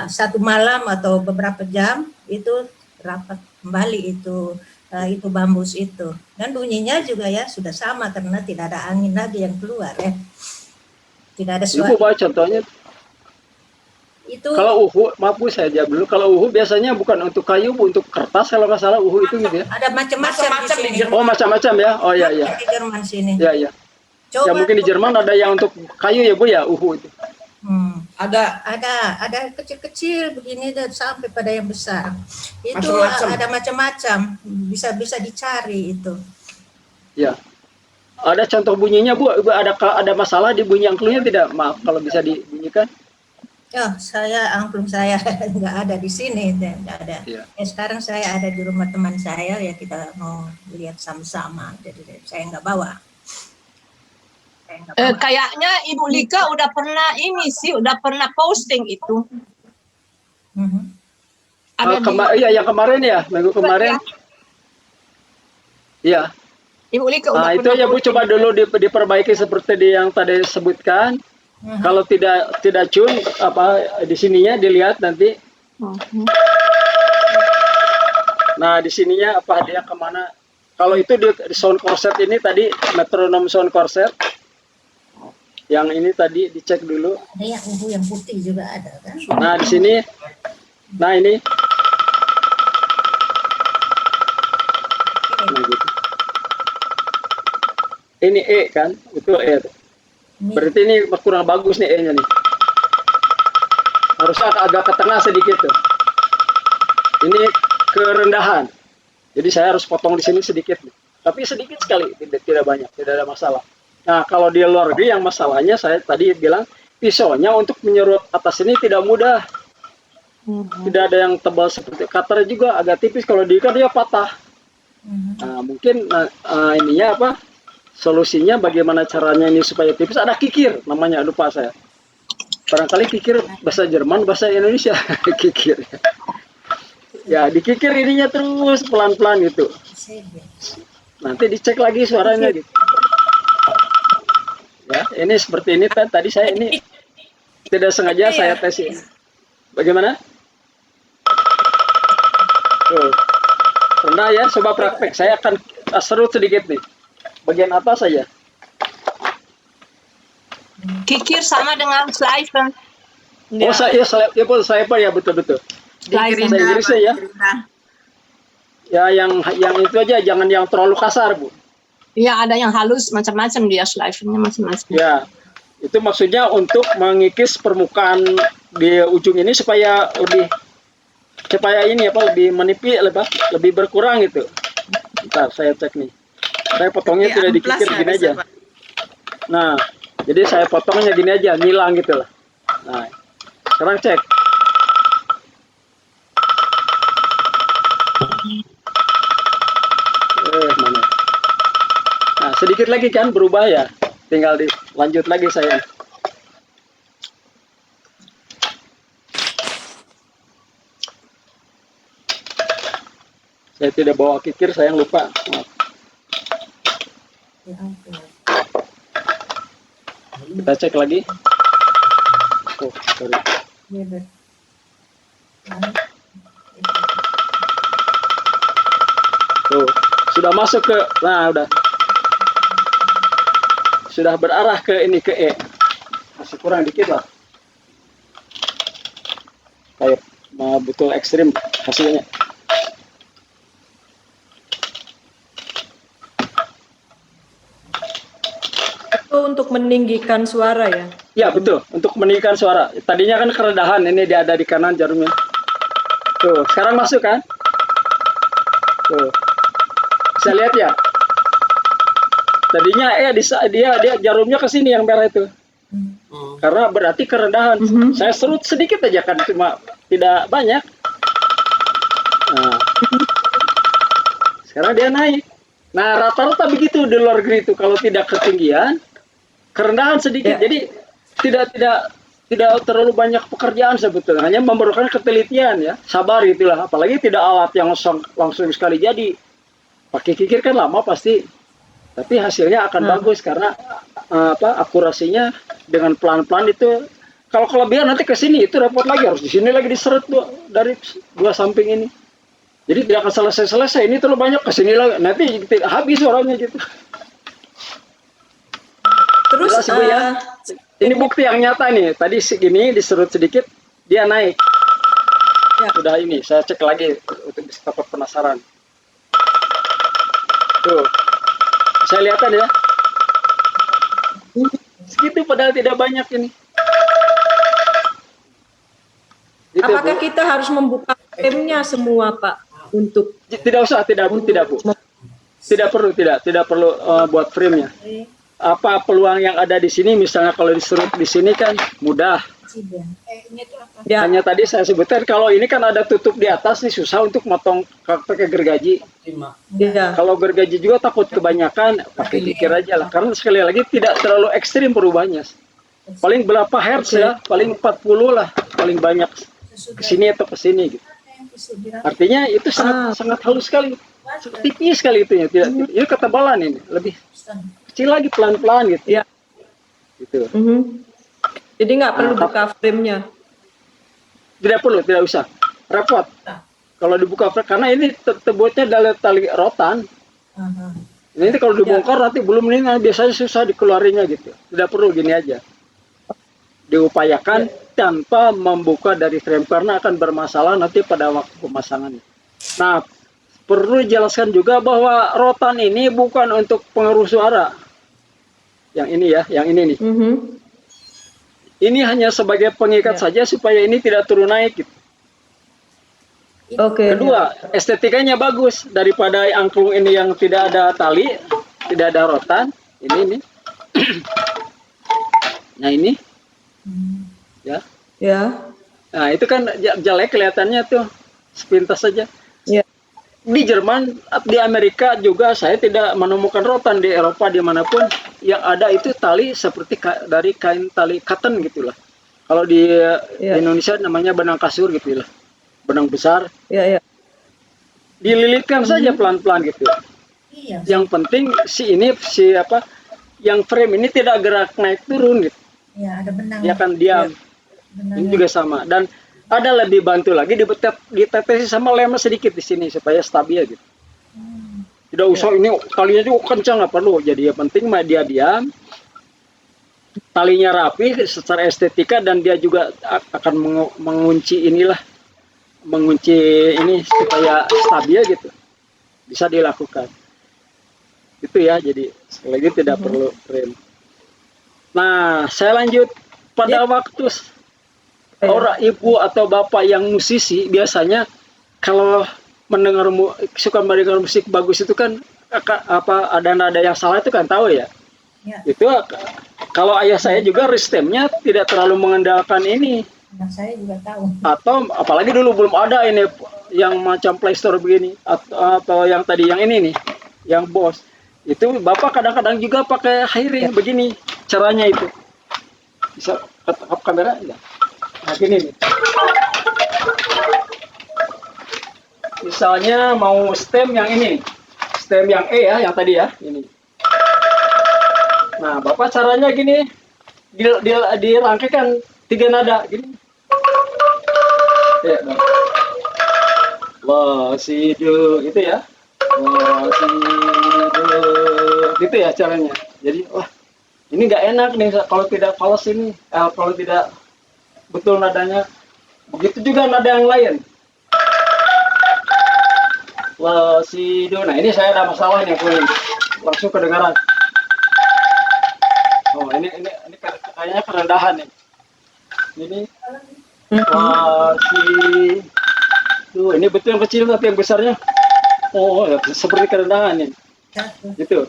satu malam atau beberapa jam itu rapat kembali itu bambus itu, dan bunyinya juga ya sudah sama karena tidak ada angin lagi yang keluar ya, tidak ada suara.
Ibu bawa contohnya.
Itu
Kalau uhu, maaf Bu, saya jawab dulu. Kalau uhu biasanya bukan untuk kayu, Bu, untuk kertas kalau nggak salah uhu itu gitu ya.
ada macam-macam di sini.
Oh, macam-macam ya. Oh iya.
Di Jerman sini.
Ya.
Coba
Ya mungkin di Jerman ada yang untuk kayu ya, Bu ya, uhu itu.
Ada kecil-kecil begini dan sampai pada yang besar. Itu
Macam-macam.
ada macam-macam, bisa dicari itu.
Ya. Ada contoh bunyinya, Bu? Ada masalah di bunyi angklungnya tidak? Maaf kalau bisa dibunyikan.
Ya, angklung saya nggak ada di sini, nggak ada.
Iya.
Ya, sekarang saya ada di rumah teman saya, ya kita mau lihat sama-sama. Jadi saya nggak bawa.
Kayaknya Ibu Lika udah pernah posting itu.
Yang kemarin ya, minggu kemarin. Iya.
Ibu Lika udah
Nah, itu ya Bu, coba dulu diperbaiki seperti yang tadi sebutkan. Kalau tidak tune di sininya dilihat nanti. Nah, di sininya apa dia kemana? Kalau itu di sound corset ini tadi metronom sound corset. Yang ini tadi dicek dulu.
Ada yang uhu yang putih juga ada kan?
Nah, di sini. Nah, ini. Nah, gitu. Ini E kan? Itu E. Berarti ini kurang bagus nih E-nya nih. Harusnya agak ke tengah sedikit tuh. Ini kerendahan. Jadi saya harus potong di sini sedikit. Tapi sedikit sekali, tidak banyak, tidak ada masalah. Nah, kalau di luar negeri yang masalahnya saya tadi bilang pisaunya untuk menyerut atas ini tidak mudah. Tidak ada yang tebal seperti cutter juga agak tipis, kalau diikat dia patah. Nah, mungkin ininya apa? Solusinya bagaimana caranya ini supaya tipis? Ada kikir namanya, lupa saya. Barangkali kikir bahasa Jerman, bahasa Indonesia kikir. Ya, dikikir ininya terus pelan-pelan gitu. Nanti dicek lagi suaranya gitu. Ya, ini seperti ini tadi saya ini tidak sengaja saya tes ini. Bagaimana? Tuh. Rendah ya, coba praktek. Saya akan serut sedikit nih. Bagian atas saja.
Kikir sama dengan slicer.
Oh, saya ya betul-betul. Bahasa Inggrisnya ya. Ya, yang itu aja, jangan yang terlalu kasar, Bu.
Iya, ada yang halus, macam-macam dia slicernya macam-macam.
Ya, itu maksudnya untuk mengikis permukaan di ujung ini supaya ini lebih menipis, lebih berkurang gitu. Bentar, saya cek nih. Saya potongnya tidak dikikir gini aja. Nah, jadi saya potongnya gini aja, ngilang gitu lah. Nah, sekarang cek. sedikit lagi kan berubah ya, tinggal dilanjut lagi saya. Saya tidak bawa kikir, saya yang lupa. Maaf.
Ya ampun.
Kita cek lagi. Oh, sorry.
Iya, Bet.
Tuh, sudah masuk ke, nah udah. Sudah berarah ke ini, ke E. Masih kurang dikit lah. Kayak betul ekstrim hasilnya.
Itu untuk meninggikan suara ya?
Ya betul, untuk meninggikan suara. Tadinya kan kerendahan, ini dia ada di kanan jarumnya. Tuh, sekarang masuk kan? Tuh, bisa lihat ya? Tadinya dia jarumnya ke sini yang merah itu. Karena berarti kerendahan. Saya serut sedikit aja kan, cuma tidak banyak. Nah, sekarang dia naik. Nah, rata-rata begitu di luar negeri itu, kalau tidak ketinggian, kerendahan sedikit. Jadi tidak terlalu banyak pekerjaan sebetulnya, hanya memerlukan ketelitian ya, sabar itulah. Apalagi tidak alat yang langsung sekali jadi. Pakai kikir kan lama pasti, tapi hasilnya akan bagus karena akurasinya dengan pelan-pelan itu. Kalau kelebihan nanti ke sini itu repot lagi, harus di sini lagi diseret dari dua samping ini. Jadi tidak akan selesai-selesai, ini terlalu banyak ke sini lagi, nanti habis suaranya gitu.
Terus
Jelas, Ibu, ya. Ini bukti yang nyata nih. Tadi segini diserut sedikit, dia naik.
Ya.
Sudah ini, saya cek lagi untuk bisa dapat penasaran. Tuh, saya lihatkan ya. Segitu padahal tidak banyak ini. Gitu,
apakah
Bu.
kita harus membuka frame-nya semua, Pak, untuk
Tidak usah, tidak Bu. Tidak perlu buat frame-nya. Apa peluang yang ada di sini, misalnya kalau diserut di sini kan mudah.
Ini tuh apa?
ya,
Hanya tadi saya sebutkan kalau ini kan ada tutup di atas nih, susah untuk motong pakai gergaji.
ya.
Kalau gergaji juga takut kebanyakan, pakai kikir aja lah. Karena sekali lagi tidak terlalu ekstrim perubahannya. Paling berapa hertz ya, paling 40 lah, paling banyak ke sini atau ke sini gitu. Artinya itu sangat halus sekali. Tipis sekali itunya, ini ketebalan ini, lebih kecil lagi pelan-pelan gitu.
Ya.
Gitu.
Jadi nggak perlu buka frame-nya.
Tidak perlu, tidak usah. Repot. Kalau dibuka frame, karena ini terbuatnya dari tali rotan. Ini kalau dibongkar nanti belum ini biasanya susah dikeluarinya gitu. Tidak perlu, gini aja. Diupayakan tanpa membuka dari frame karena akan bermasalah nanti pada waktu pemasangan. Nah, perlu dijelaskan juga bahwa rotan ini bukan untuk pengaruh suara. Yang ini ya, yang ini nih. Ini hanya sebagai pengikat saja supaya ini tidak turun naik gitu.
Oke.
Kedua, estetikanya bagus daripada angklung ini yang tidak ada tali, tidak ada rotan. Ini nih. Nah ini, ya.
Ya.
Nah itu kan jelek kelihatannya tuh, sepintas saja.
Ya.
Di Jerman, di Amerika juga saya tidak menemukan rotan, di Eropa dimanapun yang ada itu tali seperti dari kain tali cotton gitulah. Kalau di Indonesia namanya benang kasur gitulah, benang besar.
Ya.
Dililitkan saja pelan-pelan gitu.
Iya.
Yang penting yang frame ini tidak gerak naik turun gitu.
Ya, ada benang.
Dia akan diam. Ini juga sama. Dan ada lebih bantu lagi ditetesi sama lem sedikit di sini supaya stabil gitu. Tidak usah ini talinya juga kencang, nggak perlu. Jadi yang penting dia diam, talinya rapi secara estetika dan dia juga akan mengunci ini supaya stabil gitu. Bisa dilakukan. Itu ya, jadi sekali lagi tidak perlu frame. Nah, saya lanjut pada waktu orang ibu atau bapak yang musisi biasanya kalau suka mendengar musik bagus itu kan ada nada yang salah itu kan tahu ya. Itu kalau ayah saya juga ristemnya tidak terlalu mengandalkan ini.
Saya juga tahu.
Atau apalagi dulu belum ada ini yang macam Play Store begini atau yang tadi yang ini nih, yang Boss. Itu Bapak kadang-kadang juga pakai hearing begini caranya itu. Bisa tetap kamera enggak? Nah, gini nih. Misalnya mau stem yang ini. Stem yang E ya, yang tadi ya, ini. Nah, Bapak caranya gini. Dirangkaikan 3 nada gini. Ya, nah. La si do gitu ya. La si do gitu ya caranya. Jadi wah ini nggak enak nih kalau tidak fals ini, kalau tidak betul nadanya. Begitu juga nada yang lain. La si do. Nah ini saya ada masalah nih langsung kedengaran. Oh ini kayaknya kerendahan nih. Ini la si tuh, ini betul yang kecil tapi yang besarnya, oh seperti kerendahan nih, gitu.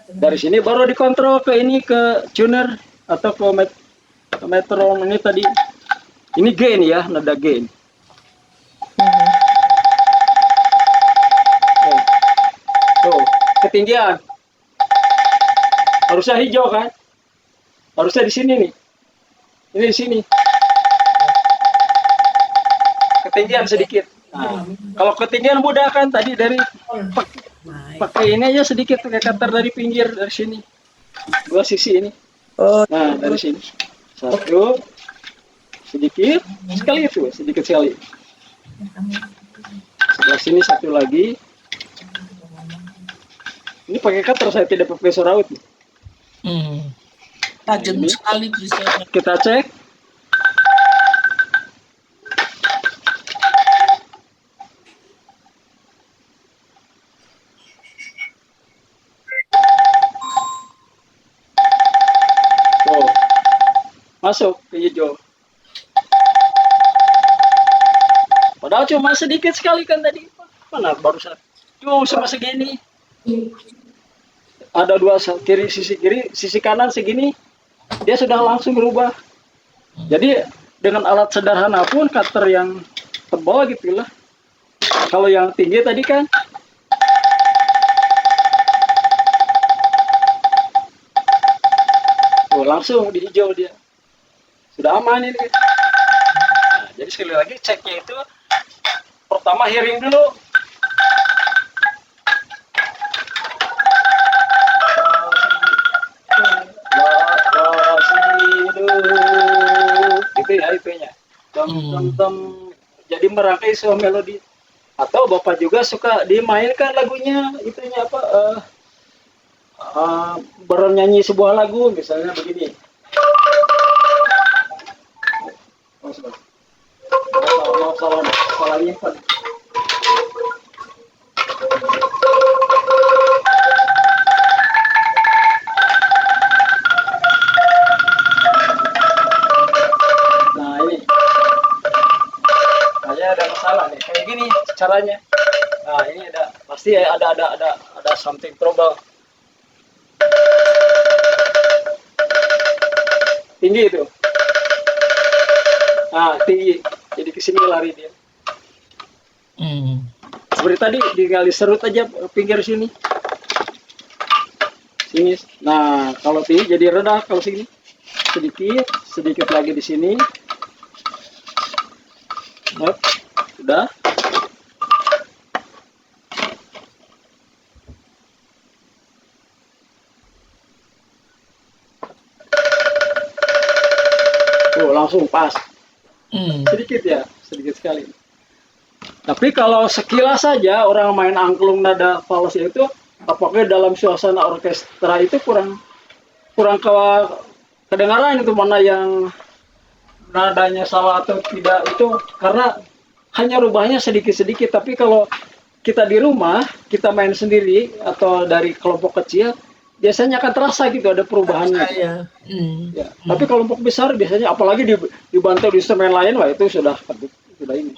Dari sini baru dikontrol ke ini ke tuner atau ke metron ini tadi. Ini gain ya, nada gain. Tuh, ketinggian. Harusnya hijau kan? Harusnya di sini nih. Ini di sini. Ketinggian sedikit. Nah, kalau ketinggian mudah kan tadi dari pakai ini aja sedikit pakai cutter dari pinggir dari sini. 2 sisi ini. Nah, dari sini. 1 sedikit sekali itu, sedikit sekali. Sebelah sini 1 lagi. Ini pakai cutter, saya tidak pakai sorot.
Tajam sekali bisa.
Kita cek. Masuk ke hijau. Padahal cuma sedikit sekali kan tadi. Mana barusan? Cuma sama segini. Ada 2 kiri, sisi kanan segini. Dia sudah langsung berubah. Jadi dengan alat sederhana pun cutter yang tebal gitu lah. Kalau yang tinggi tadi kan langsung di hijau dia. Sudah aman ini. Nah, jadi sekali lagi ceknya itu pertama hearing dulu. Gitu ya IP-nya. Jadi merangkai sebuah melodi. Atau Bapak juga suka dimainkan lagunya, itunya apa? Bernyanyi sebuah lagu misalnya begini. Salahnya kan. Nah ini, kayaknya ada masalah nih. Kayak gini caranya. Nah ini pasti ada something trouble. Tinggi itu. Nah, tinggi. Jadi ke sini lari dia. Seperti tadi tinggal diserut aja pinggir sini. Sini. Nah, kalau tinggi jadi rendah kalau sini. Sedikit lagi di sini. Sudah. Langsung pas. Sedikit ya, sedikit sekali. Tapi kalau sekilas saja orang main angklung nada fals itu, apakah dalam suasana orkestra itu kurang kedengaran itu mana yang nadanya salah atau tidak itu, karena hanya rubahnya sedikit-sedikit. Tapi kalau kita di rumah, kita main sendiri atau dari kelompok kecil, biasanya akan terasa gitu ada perubahannya. Ya. Tapi kelompok besar biasanya, apalagi dibantu di instrumen lain, wah itu sudah ini.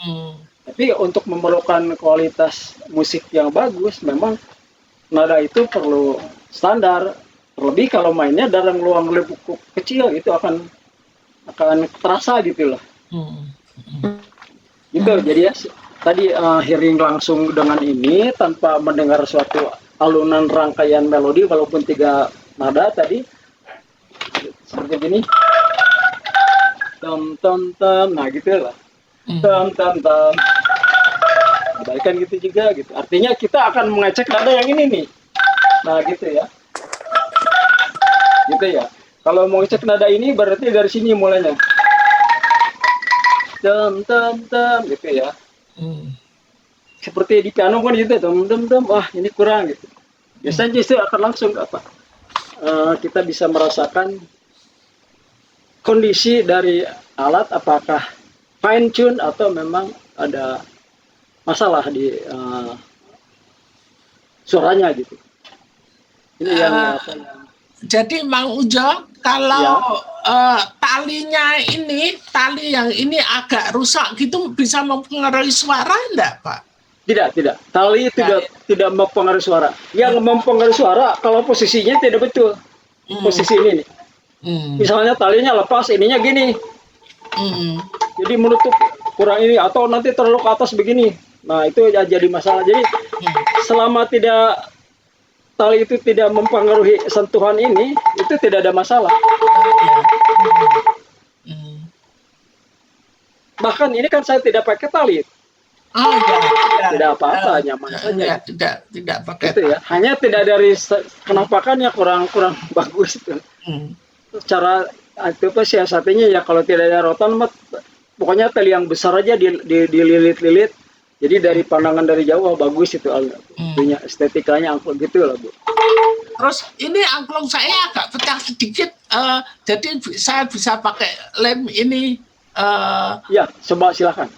Tapi untuk memerlukan kualitas musik yang bagus, memang nada itu perlu standar. Terlebih kalau mainnya dalam ruang lingkup kecil, itu akan terasa gitu loh. Gitu. Jadi ya tadi hearing langsung dengan ini tanpa mendengar suatu alunan rangkaian melodi walaupun 3 nada tadi seperti gini. Tam tam tam, nah gitu lah. Tam tam tam. Kebalikan gitu juga gitu. Artinya kita akan mengecek nada yang ini nih. Nah gitu ya. Gitu ya. Kalau mau ngecek nada ini berarti dari sini mulainya. Tam tam tam gitu ya. Seperti di piano kan gitu, tam tam tam. Wah, ini kurang gitu. Biasanya justru akan langsung apa? Kita bisa merasakan kondisi dari alat apakah fine tune atau memang ada masalah di suaranya gitu. Ini yang apa yang
Jadi Mang Ujo, kalau talinya ini, tali yang ini agak rusak gitu bisa mempengaruhi suara enggak, Pak?
tidak. Tali tidak mempengaruhi suara. Yang mempengaruhi suara kalau posisinya tidak betul. Posisi ini nih. Misalnya talinya lepas, ininya gini. Jadi menutup kurang ini atau nanti terlalu ke atas begini. Nah, itu jadi masalah. Jadi selama tidak tali itu tidak mempengaruhi sentuhan ini, itu tidak ada masalah. Bahkan ini kan saya tidak pakai tali. Tidak apa-apa, nyaman saja.
Tidak pakai.
Itu ya. Hanya tidak dari kenampakannya kurang bagus itu. Cara itu apa siasatinya ya kalau tidak ada rotan, pokoknya tali yang besar aja dililit-lilit. Jadi dari pandangan dari jauh bagus itu punya estetikanya angklung gitu lah, Bu.
Terus ini angklung saya agak pecah sedikit, jadi saya bisa pakai lem ini.
Ya, coba silakan.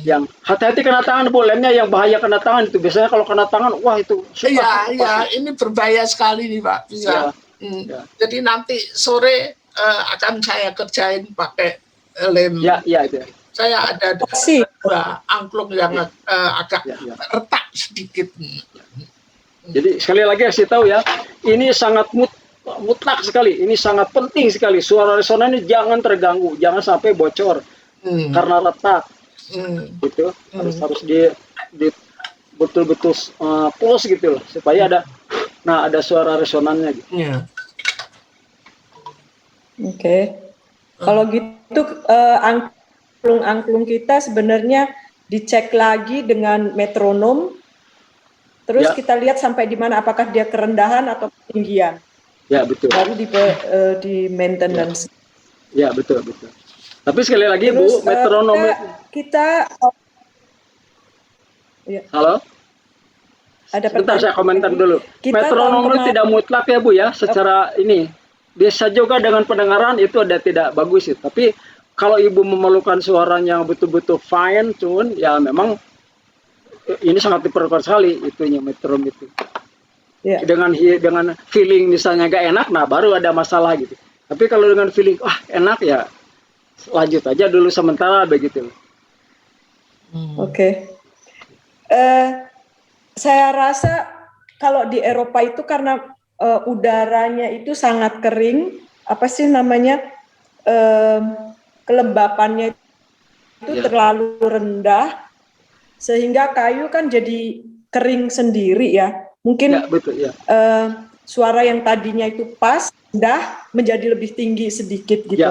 Yang hati-hati kena tangan, Bu. Lemnya yang bahaya kena tangan itu. Biasanya kalau kena tangan, wah itu.
Iya, ini berbahaya sekali nih, Pak. Bisa.
Ya.
Jadi nanti sore akan saya kerjain pakai lem.
Ya, itu.
Saya ada angklung yang agak retak sedikit.
Jadi sekali lagi kasih tahu ya, ini sangat mutlak sekali, ini sangat penting sekali. Suara resonan ini jangan terganggu, jangan sampai bocor karena retak. Gitu harus di betul-betul pulos gitu loh, supaya ada suara resonannya gitu.
Oke. Kalau gitu angklung kita sebenarnya dicek lagi dengan metronom, terus kita lihat sampai di mana, apakah dia kerendahan atau ketinggian. Ya betul. Baru di maintenance.
Ya betul. Tapi sekali lagi terus, Bu, metronom
kita
halo.
Ada
Bentar saya komentar dulu. Metronom tidak mutlak ya, Bu ya, secara ini. Bisa juga dengan pendengaran itu ada tidak bagus ya. Tapi kalau Ibu memerlukan suaranya yang betul-betul fine tune, ya memang ini sangat diperlukan sekali itunya metronom itu. Yeah. Dengan feeling misalnya gak enak, nah baru ada masalah gitu. Tapi kalau dengan feeling enak ya lanjut aja dulu sementara begitu.
Oke. Saya rasa kalau di Eropa itu karena udaranya itu sangat kering, apa sih namanya? Kelembapannya itu terlalu rendah sehingga kayu kan jadi kering sendiri ya. Mungkin suara yang tadinya itu pas menjadi lebih tinggi sedikit gitu.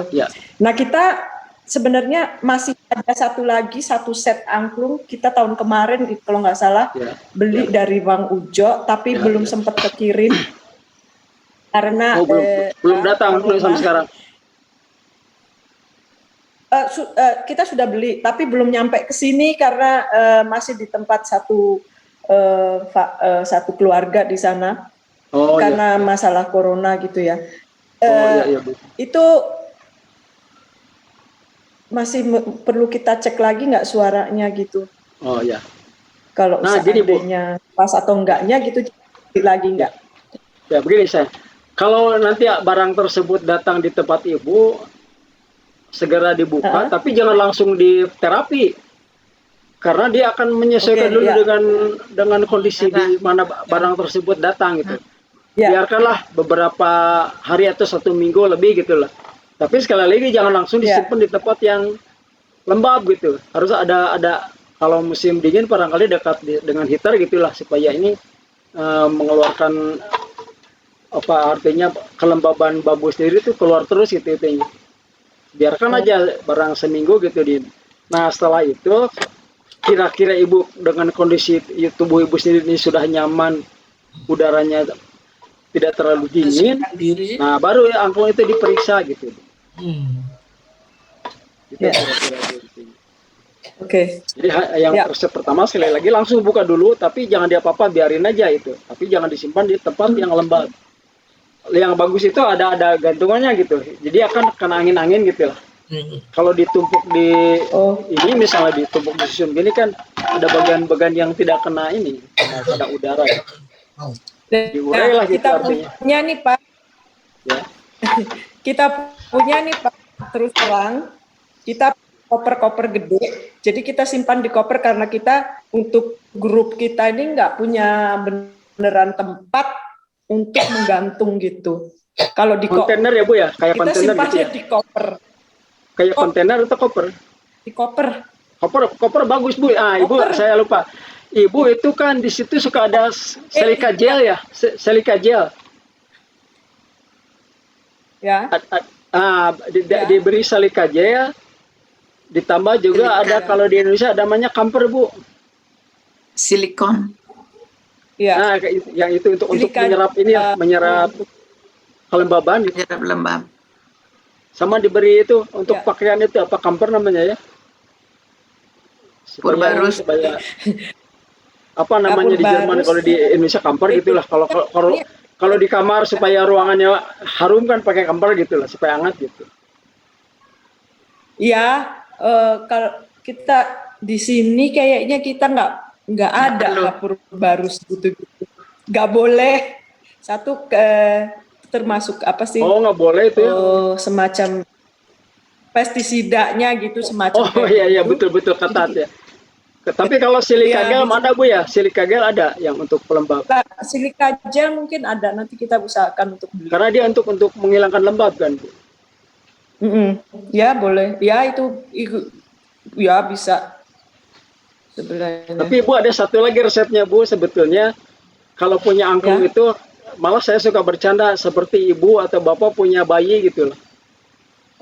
Nah, kita sebenarnya masih ada satu set angklung kita tahun kemarin kalau nggak salah beli dari Bang Ujo, tapi belum sempat kekirim karena
belum datang sampai sekarang.
Kita sudah beli, tapi belum nyampe ke sini karena masih di tempat satu keluarga di sana karena masalah corona gitu ya. Itu masih perlu kita cek lagi nggak suaranya gitu. Kalau seandainya pas atau enggaknya gitu lagi enggak.
Ya begini kalau nanti barang tersebut datang di tempat Ibu, segera dibuka, tapi jangan langsung di terapi, karena dia akan menyesuaikan dulu dengan kondisi di mana barang tersebut datang gitu. Biarkanlah beberapa hari atau 1 minggu lebih gitulah. Tapi sekali lagi jangan langsung disimpan di tempat yang lembab gitu. Harus ada kalau musim dingin barangkali dekat dengan heater gitulah supaya ini mengeluarkan apa artinya kelembaban bambu sendiri itu keluar terus gitu intinya. Biarkan aja barang seminggu gitu Nah setelah itu kira-kira ibu dengan kondisi tubuh ibu sendiri ini sudah nyaman, udaranya tidak terlalu dingin,
Diri.
nah baru ya angklung itu diperiksa gitu. Gitu,
Ya.
kira-kira gitu.
Oke.
Jadi yang
Ya.
resep pertama sekali lagi langsung buka dulu, tapi jangan diapa-apa, biarin aja itu. Tapi jangan disimpan di tempat yang lembab. Yang bagus itu ada gantungannya gitu. Jadi akan kena angin-angin gitu lah. Kalau ditumpuk di ini misalnya ditumpuk di susun gini kan ada bagian-bagian yang tidak kena ini, kena udara ya. Diurai lah gitu
Kita
artinya.
punya nih Pak.
Ya.
Kita punya nih Pak, terus terang kita koper-koper gede. Jadi kita simpan di koper karena kita untuk grup kita ini nggak punya beneran tempat untuk menggantung gitu. Kalau di
Kontainer ya Bu ya, kayak
kita
kontainer gitu
simpannya
ya.
di koper.
Kayak kontainer atau koper?
Di koper.
Koper bagus Bu. Ah, Ibu
Koper.
saya lupa. Ibu itu kan di situ suka ada silika gel ya, silika gel.
Ya.
Diberi silika gel, ditambah juga ada kalau di Indonesia ada namanya kamper Bu.
Silikon.
Ya.
Nah, yang itu untuk
Silika,
menyerap ini ya, menyerap kelembaban.
Menyerap lembab.
Sama diberi itu untuk
Ya.
pakaian itu apa kamper namanya ya?
Purbarus.
Supaya apa namanya di Jerman,
Purbarus.
kalau di Indonesia kamper gitulah. Kalau di kamar supaya ruangannya harum kan pakai kamper gitulah supaya hangat gitu.
Ya, kalau kita di sini kayaknya kita nggak ada dapur baru gitu. Nggak boleh. Satu termasuk apa sih?
Oh nggak boleh itu ya?
Semacam pestisidanya gitu semacam.
Oh
kayak
iya
gitu.
betul ketat ya. Tapi kalau silika
Iya,
gel
gitu.
ada Bu ya? Silika gel ada yang untuk pelembab.
Nah, silika gel mungkin ada, nanti kita usahakan untuk beli.
Karena dia untuk menghilangkan lembab kan Bu.
Ya boleh, ya itu ya bisa sebenarnya.
Tapi Bu ada satu lagi resepnya Bu sebetulnya. Kalau punya angklung
Ya.
itu malah saya suka bercanda seperti ibu atau bapak punya bayi gitu loh.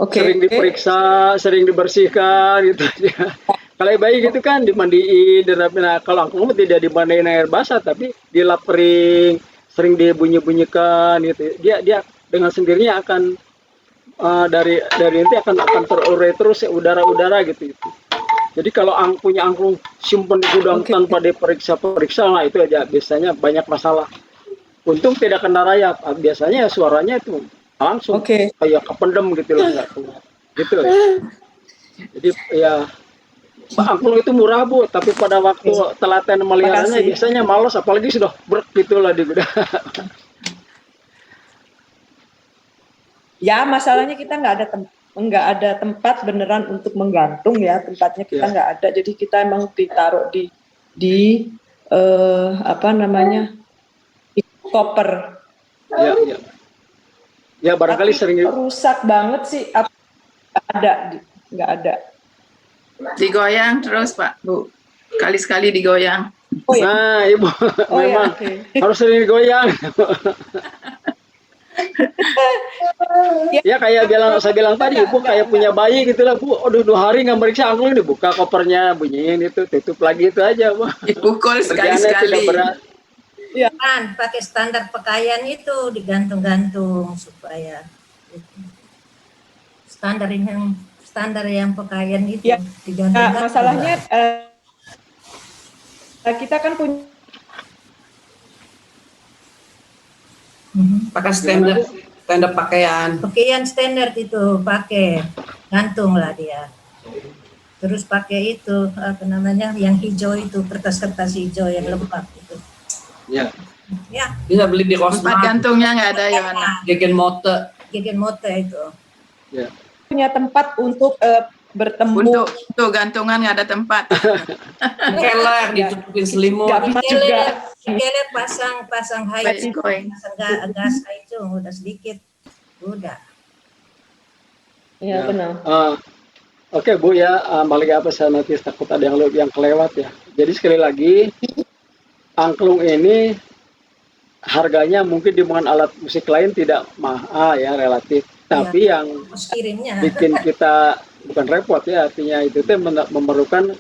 Oke.
Sering diperiksa, sering dibersihkan gitu aja. Kalau bayi gitu kan dimandiin, dirapiin. Nah, kalau angklung tidak dimandiin air basah tapi dilap kering, sering dibunyi-bunyikan gitu. Dia dengan sendirinya akan dari itu akan terurai terus ya, udara-udara gitu. Jadi kalau punya angklung simpan di gudang tanpa diperiksa, nah itu aja biasanya banyak masalah. Untung tidak kena rayap. Biasanya suaranya itu langsung kayak kependem gitu loh, nggak keluar. Gitu ya. Jadi ya angklung itu murah Bu, tapi pada waktu telaten meliharanya biasanya malas, apalagi sudah brek gitulah di gudang.
Ya masalahnya kita nggak ada tempat beneran untuk menggantung ya, tempatnya kita nggak ada, jadi kita emang ditaruh di apa namanya di koper.
Ya. Ya barangkali
tapi
sering
rusak banget sih, nggak ada.
Digoyang terus Pak, Bu. Kali-sekali digoyang.
Oh ya.
Nah, Ibu
Oh,
memang
ya,
harus sering digoyang. Ya kayak saya bilang tadi, Ibu kayak punya bayi gitu lah, Bu. Aduh 2 hari nggak meriksa angklung, dibuka kopernya, bunyiin itu, tutup lagi itu aja, Bu.
Dipukul
Kerjaannya
sekali-sekali.
tidak berat.
Kan pakai standar pakaian itu digantung-gantung supaya standar yang pakaian itu
Ya.
digantung-gantung.
Nah, masalahnya kita kan punya
Pakai standar pakaian.
pakaian standar itu pakai gantung lah dia. Terus pakai itu apa namanya yang hijau itu, kertas-kertas hijau yang lembab itu.
Ya.
Ya,
Bisa beli di
Tempat
Rosmart,
gantungnya nggak ada Yohana.
Gegen Mote.
gegen mote itu.
Ya.
punya tempat untuk bertemu.
Untuk gantungan nggak ada tempat.
Keler, ditutupin selimut.
Nggak bisa juga.
Keler pasang
Let's
high,
go.
pasang gas itu udah sedikit, udah.
Ya, benar.
Oke Bu ya, balik apa saya nanti takut ada yang kelewat ya. Jadi sekali lagi, angklung ini harganya mungkin dibandingkan alat musik lain tidak mahal ya relatif. Tapi yang
Ongkos kirimnya.
bikin kita bukan repot ya, artinya itu teh memerlukan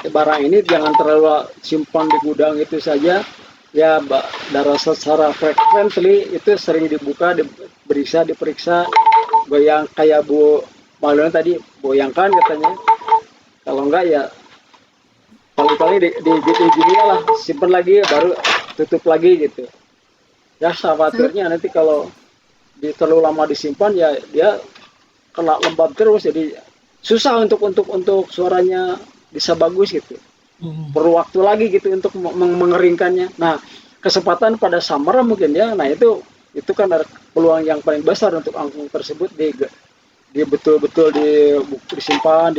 barang ini jangan terlalu simpan di gudang itu saja ya, secara frequently itu sering dibuka, diperiksa, goyang kayak Bu Maluna tadi, goyangkan katanya, kalau enggak ya paling-paling di gini lah, simpan lagi baru tutup lagi gitu ya. Khawatirnya nanti kalau terlalu lama disimpan ya dia kena lembab terus, jadi susah untuk suaranya bisa bagus gitu. Perlu waktu lagi gitu untuk mengeringkannya. Nah, kesempatan pada summer mungkin ya. Nah, itu kan ada peluang yang paling besar untuk angklung tersebut di betul-betul disimpan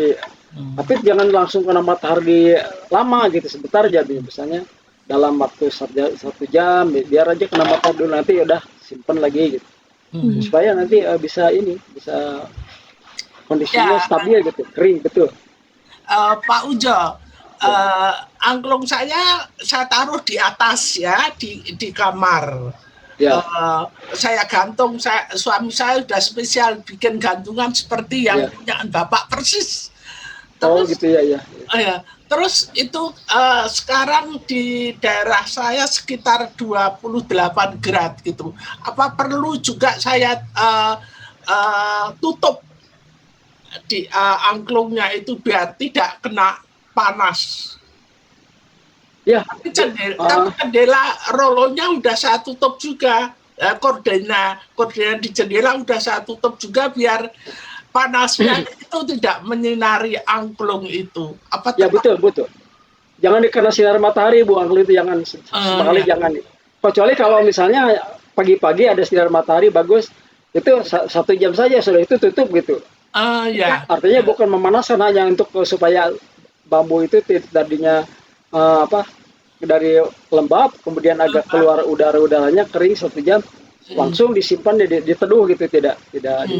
tapi jangan langsung kena matahari lama gitu, sebentar aja misalnya dalam waktu 1 jam biar aja kena matahari dulu, nanti udah simpan lagi gitu. Supaya nanti bisa kondisinya stabil gitu, kering betul.
Pak Ujo, angklung saya taruh di atas ya, di kamar.
Ya.
Saya gantung, suami saya sudah spesial bikin gantungan seperti yang punya Bapak persis. Terus,
gitu ya.
Terus itu sekarang di daerah saya sekitar 28 grad gitu. Apa perlu juga saya tutup di angklungnya itu biar tidak kena panas?
Ya.
Tapi jendela rolonya udah saya tutup juga. Kordenya di jendela udah saya tutup juga biar panasnya itu tidak menyinari angklung itu.
Ya betul. Jangan dikena sinar matahari Bu, angklung itu jangan sekali jangan. Kecuali kalau misalnya pagi-pagi ada sinar matahari bagus, itu 1 jam saja sudah itu tutup gitu. Artinya bukan memanaskan, hanya untuk supaya bambu itu tadinya dari lembab kemudian agak keluar udaranya kering 1 jam, langsung disimpan diteduh gitu, tidak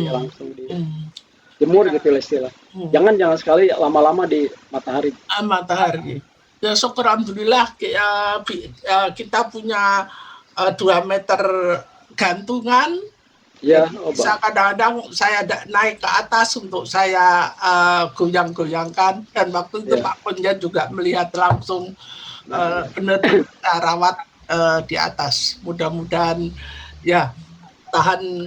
langsung dijemur gitu istilah. Jangan sekali lama-lama di matahari.
Matahari. Ya syukur alhamdulillah kita punya 2 meter gantungan.
Ya,
bisa kadang-kadang saya naik ke atas untuk saya goyang-goyangkan, dan waktu itu Pak Ponjan juga melihat langsung benar kita rawat di atas. Mudah-mudahan ya tahan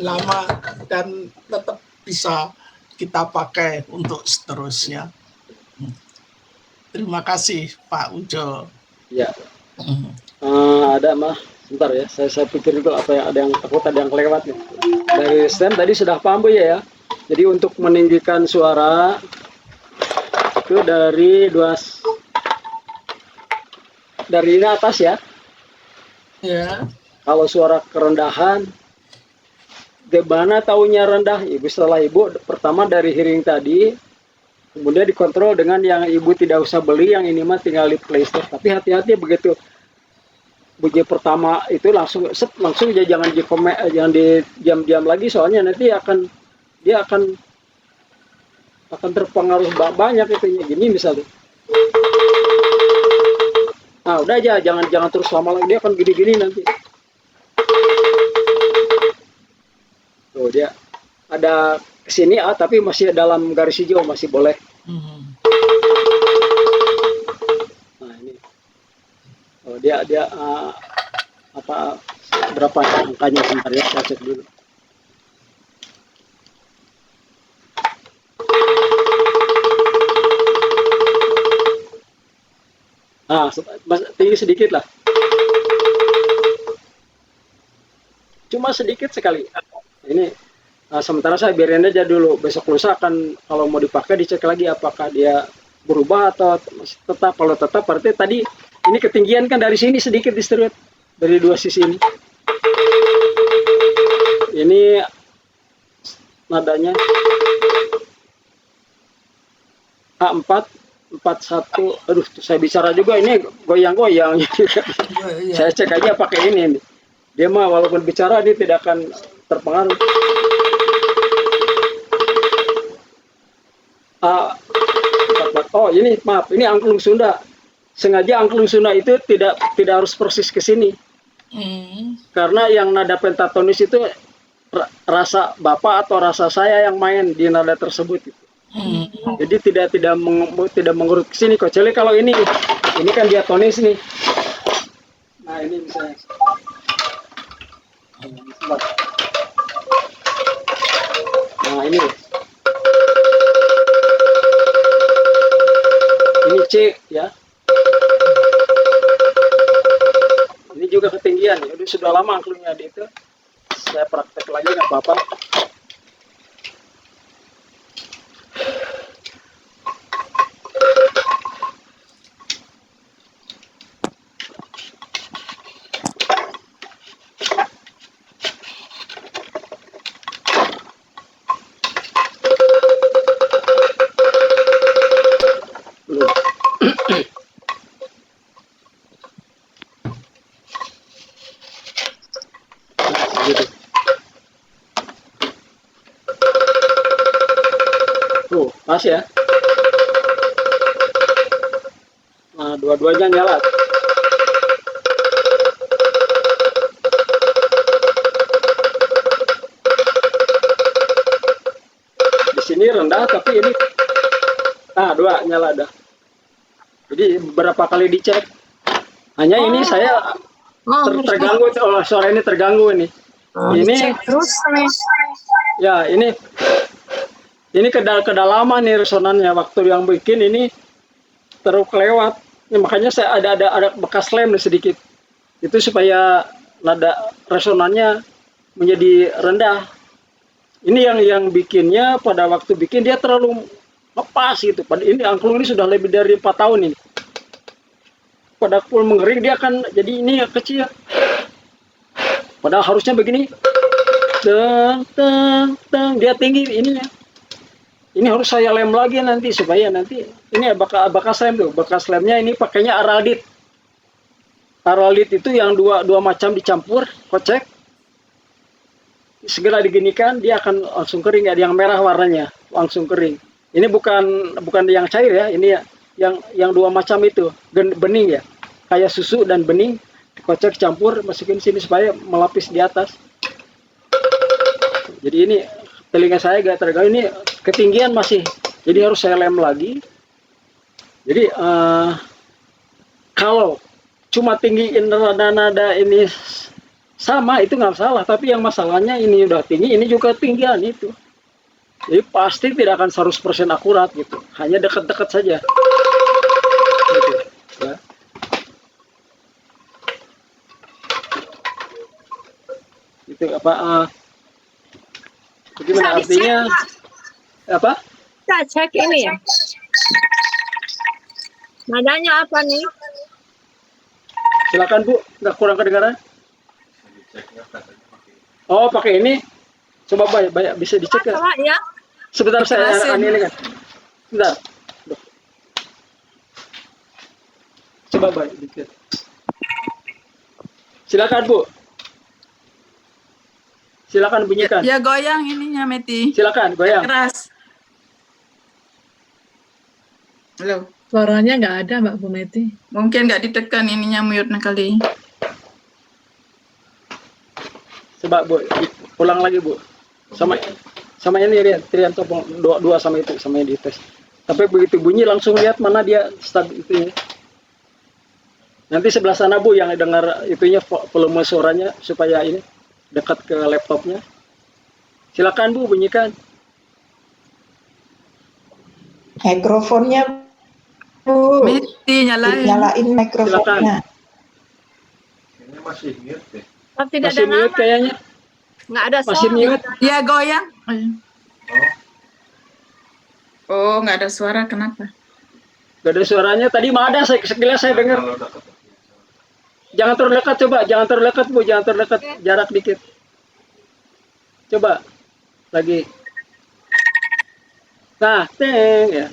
lama dan tetap bisa kita pakai untuk seterusnya. Terima kasih Pak Ujo.
Ya. Ada mah. Sebentar ya, saya pikir juga ada yang kelewat nih. Dari stand tadi sudah paham Bu ya. Jadi untuk meninggikan suara itu dari ini atas ya.
Ya.
Kalau suara kerendahan, gimana taunya rendah? Ibu, setelah Ibu pertama dari hearing tadi, kemudian dikontrol dengan yang Ibu tidak usah beli, yang ini mah tinggal di playstore. Tapi hati-hati begitu bunyi pertama itu langsung ya, jangan di diam-diam lagi, soalnya nanti dia akan terpengaruh banyak itu gini misalnya. Nah udah aja, jangan terus lama lagi, dia akan gini-gini nanti. Tuh dia ada kesini tapi masih dalam garis hijau, masih boleh. Nah ini dia berapa angkanya, sebentar ya, saya cek dulu. Tinggi sedikit lah, cuma sedikit sekali ini. Sementara saya biarin aja dulu, besok lusa akan kalau mau dipakai dicek lagi apakah dia berubah atau tetap. Kalau tetap berarti tadi ini ketinggian kan dari sini sedikit distribut dari 2 sisi ini. Ini nadanya A441. Aduh, saya bicara juga ini goyang-goyang. Saya cek aja pakai ini. Dia mah walaupun bicara dia tidak akan terpengaruh. Oh ini maaf, ini angklung Sunda. sengaja angklung Sunda itu tidak harus persis ke sini. Karena yang nada pentatonis itu rasa Bapak atau rasa saya yang main di nada tersebut. Jadi tidak mengurut ke sini, kecuali kalau ini kan diatonis nih. Nah, ini misalnya. Nah, ini C ya. Ini juga ketinggian ya. Sudah lama angklungnya di itu. Saya praktek lagi nggak apa-apa. Pas ya. Nah, dua-duanya nyala. Di sini rendah, tapi ini dua nyala dah. Jadi beberapa kali dicek. Hanya ini saya terganggu, suara ini terganggu ini. Ini
terus
ya ini kedalaman nih resonannya, waktu yang bikin ini terlalu kelewat. Ya, makanya saya ada bekas lem sedikit. Itu supaya nada resonannya menjadi rendah. Ini yang bikinnya pada waktu bikin dia terlalu lepas gitu. Ini angklung ini sudah lebih dari 4 tahun ini. Pada full mengering dia akan jadi ini kecil. Padahal harusnya begini. Dia tinggi ininya. Ini harus saya lem lagi nanti supaya nanti ini bekas lem tuh. Bekas lemnya ini pakainya araldit. Araldit itu yang dua macam dicampur, kocek. Segera diginikan dia akan langsung kering, ada yang merah warnanya, langsung kering. Ini bukan yang cair ya, ini yang dua macam itu, bening ya. Kayak susu dan bening, kocek campur masukin sini supaya melapis di atas. Jadi ini telinga saya agak terganggu, ini ketinggian masih, jadi harus saya lem lagi. Jadi kalau cuma tinggiin nada ini sama itu nggak salah, tapi yang masalahnya ini udah tinggi, ini juga ketinggian itu. Jadi pasti tidak akan 100% akurat gitu, hanya dekat-dekat saja. Gitu, ya. Itu apa? Bagaimana artinya? Apa?
Kita cek ini ya. Nadanya apa nih?
Silakan Bu, nggak kurang kedengaran? Oh, pakai ini. Coba banyak bisa dicek ya.
Ya.
Sebentar saya ini kan. Sebentar. Coba baik dikit. Silakan Bu. Silakan bunyikan.
Ya goyang ininya Meti.
Silakan goyang.
Keras. Halo.
Suaranya nggak ada Mbak Bu Meti.
Mungkin nggak ditekan ininya mute kali.
Coba Bu, ulang lagi Bu. Sama ini lihat, Trianto dua sama itu, sama yang dites. Tapi begitu bunyi langsung lihat mana dia stabil itu ya. Nanti sebelah sana Bu yang dengar itunya volume suaranya supaya ini dekat ke laptopnya. Silakan Bu, bunyikan.
Mikrofonnya Bu.
Meti nyalain.
Nyalain mikrofonnya.
Ini masih mute deh.
Oh, tidak
Masih
ada
mute
nama.
kayaknya.
Nggak ada
Masih
suara.
mute.
Ya goyang. Oh, nggak ada suara kenapa?
Gak ada suaranya. Tadi mah ada, sekilas saya dengar. Jangan terlalu dekat, coba. Jangan terlalu dekat Bu, jangan terlalu dekat. Jarak dikit. Coba. Lagi. Nah, teng ya.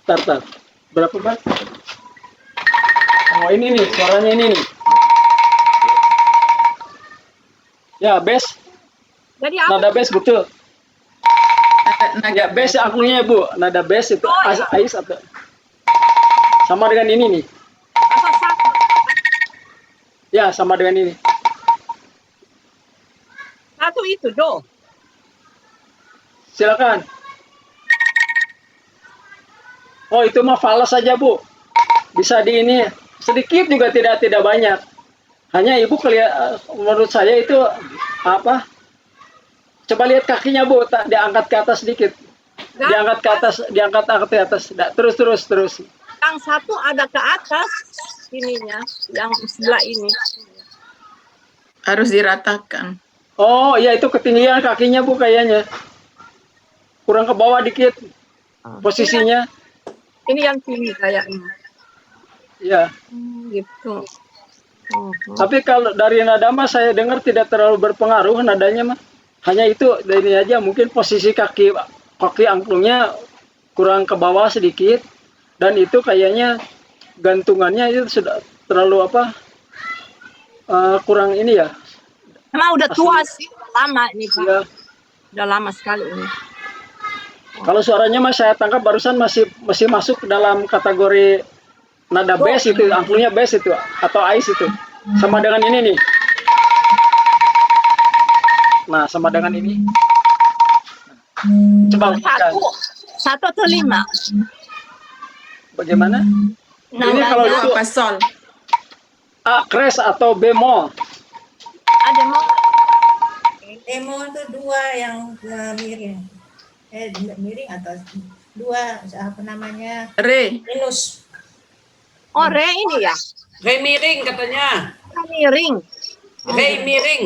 Tar. Berapa Bang? Oh, ini nih, suaranya ini nih. Ya, bass.
Jadi apa?
Nada bass betul. Ya,
Naga
bass angklungnya Bu. Nada bass itu ais atau Sama dengan ini nih.
Asal satu.
Ya, sama dengan ini.
Satu itu, do.
Silakan. Oh, itu mah fals saja, Bu. Bisa di ini sedikit juga, tidak banyak. Hanya Ibu menurut saya itu apa? Coba lihat kakinya, Bu, diangkat ke atas sedikit. Diangkat ke atas, diangkat ke atas. Terus.
Yang satu ada ke atas ininya, yang sebelah ini.
Harus diratakan.
Oh, iya itu ketinggian kakinya, Bu, kayaknya. Kurang ke bawah dikit posisinya.
Ini yang tinggi kayaknya.
Iya.
Gitu.
Tapi kalau dari nada mah saya dengar tidak terlalu berpengaruh nadanya mah. Hanya itu dari ini aja, mungkin posisi kaki angklungnya kurang ke bawah sedikit, dan itu kayaknya gantungannya itu sudah terlalu kurang ini ya.
Emang udah tua sih, lama ini Pak.
Iya.
Udah lama sekali ini.
Kalau suaranya mas saya tangkap barusan masih masuk dalam kategori nada bass itu, angklungnya bass itu atau ice itu. Sama dengan ini nih. Nah, sama dengan ini. Coba lakukan.
Satu atau 5?
Bagaimana? Ini kalau itu
apa sol?
A kres atau bemol.
Ada mau?
Demo itu 2 yang miring. Miring atau 2 apa namanya?
Re.
Minus.
Oh, re ini ya?
Re miring katanya.
Miring.
Re miring.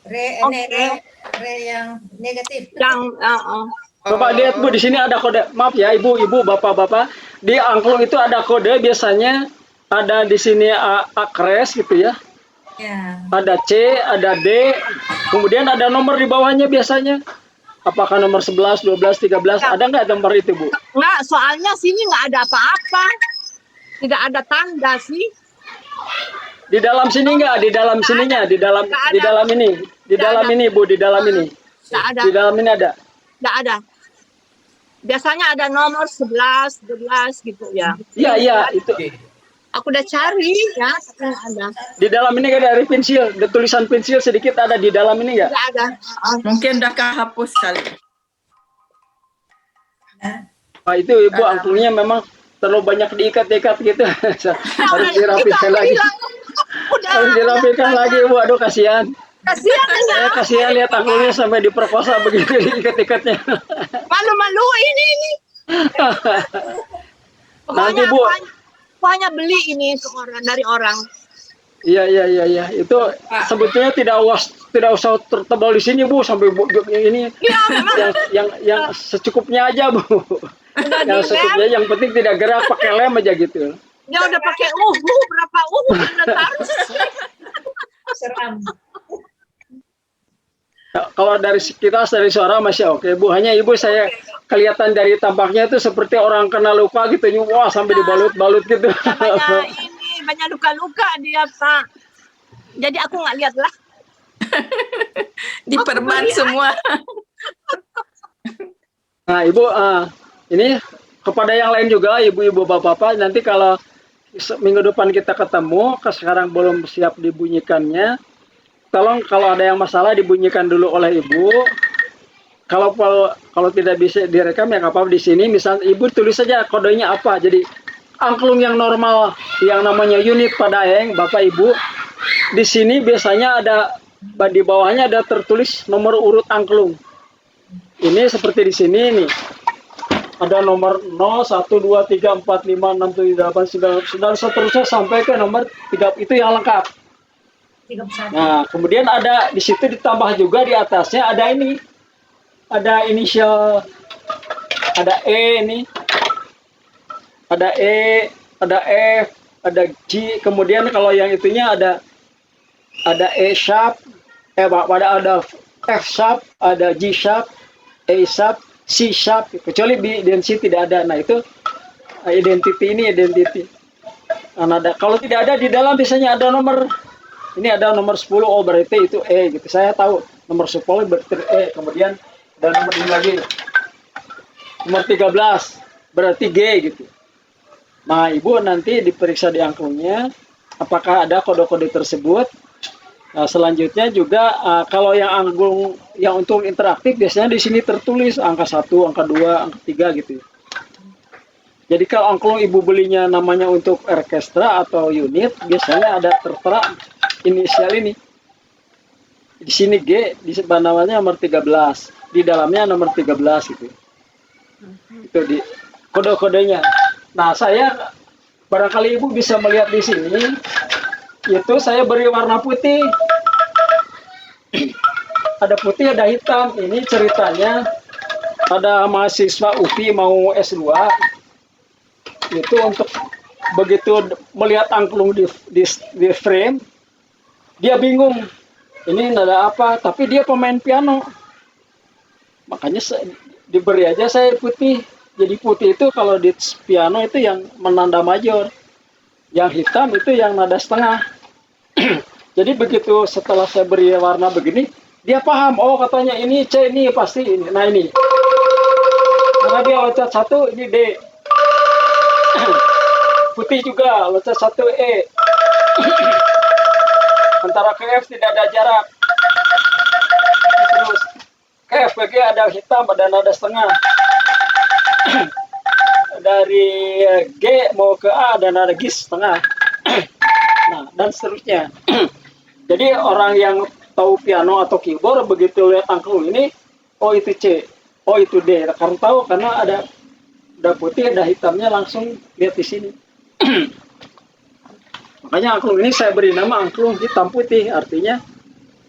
Re yang negatif.
Yang
Coba lihat Bu, di sini ada kode. Maaf ya Ibu, Bapak-bapak. Di angklung itu ada kode, biasanya ada di sini A kres gitu ya.
Ya.
Ada C, ada D, kemudian ada nomor di bawahnya biasanya. Apakah nomor 11, 12, 13? Ada nggak nomor itu, Bu?
Enggak, soalnya sini nggak ada apa-apa. Tidak ada tanda sih.
Di dalam sini nggak? Di dalam sininya, di dalam ini. Di dalam ini, Bu, di dalam ini.
Nggak ada.
Di dalam ini ada.
Nggak ada. Biasanya ada nomor 11, 12 gitu ya.
Iya, itu.
Aku udah cari ya, tapi nggak ada.
Di dalam ini nggak ada dari pensil, ada tulisan pensil sedikit ada di dalam ini nggak?
Nggak ada.
Mungkin udah kehapus kali.
Nah, itu Ibu angklungnya memang terlalu banyak diikat-ikat gitu. Harus dirapikan lagi. Harus dirapikan lagi, Bu. Aduh, kasihan.
Kasihan ya.
Kasihan lihat angklungnya sampai diperkosa begitu diikat-ikatnya.
Malu-malu ini.
Nanti Bu.
Hanya beli ini dari orang.
Iya. Itu sebetulnya tidak usah tertebal di sini, Bu, sampai ini. Yang secukupnya aja, Bu. Yang secukupnya, yang penting tidak gerak, pakai lem aja gitu.
Dia udah pakai berapa
Seram.
Kalau dari sekitar dari suara masih oke, Bu. Hanya Ibu saya kelihatan dari tampaknya itu seperti orang kena luka gitu, wah sampai dibalut-balut gitu.
Banyak luka-luka dia, Pak. Jadi aku nggak lihat lah.
Diperban semua.
Nah, Ibu, ini kepada yang lain juga, Ibu-ibu, Bapak-bapak, nanti kalau minggu depan kita ketemu, sekarang belum siap dibunyikannya. Tolong kalau ada yang masalah dibunyikan dulu oleh Ibu. Kalau tidak bisa direkam ya nggak apa-apa di sini. Misal Ibu tulis saja kodenya apa. Jadi angklung yang normal yang namanya unit Padaeng, Bapak Ibu, di sini biasanya ada di bawahnya ada tertulis nomor urut angklung. Ini seperti di sini nih. Ada nomor 0, 1, 2, 3, 4, 5, 6, 7, 8, 9, dan seterusnya sampai ke nomor 3, itu yang lengkap.
31.
Nah, kemudian ada di situ ditambah juga di atasnya ada ini. Ada inisial, ada E ini. Ada E, ada F, ada G, kemudian kalau yang itunya ada E sharp, ada F sharp, ada G sharp, E sharp, C sharp, kecuali B dan C tidak ada. Nah, itu identity. Nah, kalau tidak ada di dalam biasanya ada nomor. Ini ada nomor 10, oh berarti itu E gitu. Saya tahu nomor 10 berarti E, kemudian ada nomor ini lagi. Nomor 13 berarti G gitu. Nah, ibu nanti diperiksa di angklungnya, apakah ada kode-kode tersebut. Nah, selanjutnya juga kalau yang angklung yang untuk interaktif biasanya di sini tertulis angka 1, angka 2, angka 3 gitu. Jadi kalau angklung ibu belinya namanya untuk orkestra atau unit, biasanya ada tertera inisial ini. Di sini G, di sebelah namanya nomor 13, di dalamnya nomor 13 gitu. Itu di kode-kodenya. Nah, saya barangkali ibu bisa melihat di sini, itu saya beri warna putih. Ada putih, ada hitam. Ini ceritanya ada mahasiswa UPI mau S2. Itu untuk begitu melihat angklung di frame, dia bingung. Ini nada apa? Tapi dia pemain piano. Makanya diberi aja saya putih. Jadi putih itu kalau di piano itu yang menanda major. Yang hitam itu yang nada setengah. Jadi begitu setelah saya beri warna begini, dia paham. Oh, katanya ini C, ini pasti ini. Nah, ini. Karena dia loncat 1, ini D. Putih juga, loncat 1 E. Antara ke F tidak ada jarak. Terus ke F ke G ada hitam, ada nada setengah. Dari G mau ke A ada nada gis setengah. Nah, dan seterusnya. Jadi orang yang tahu piano atau keyboard begitu lihat angklung ini, oh itu C, oh itu D. Karena tahu karena ada putih, ada hitamnya, langsung lihat di sini. Makanya angklung ini saya beri nama angklung hitam putih. Artinya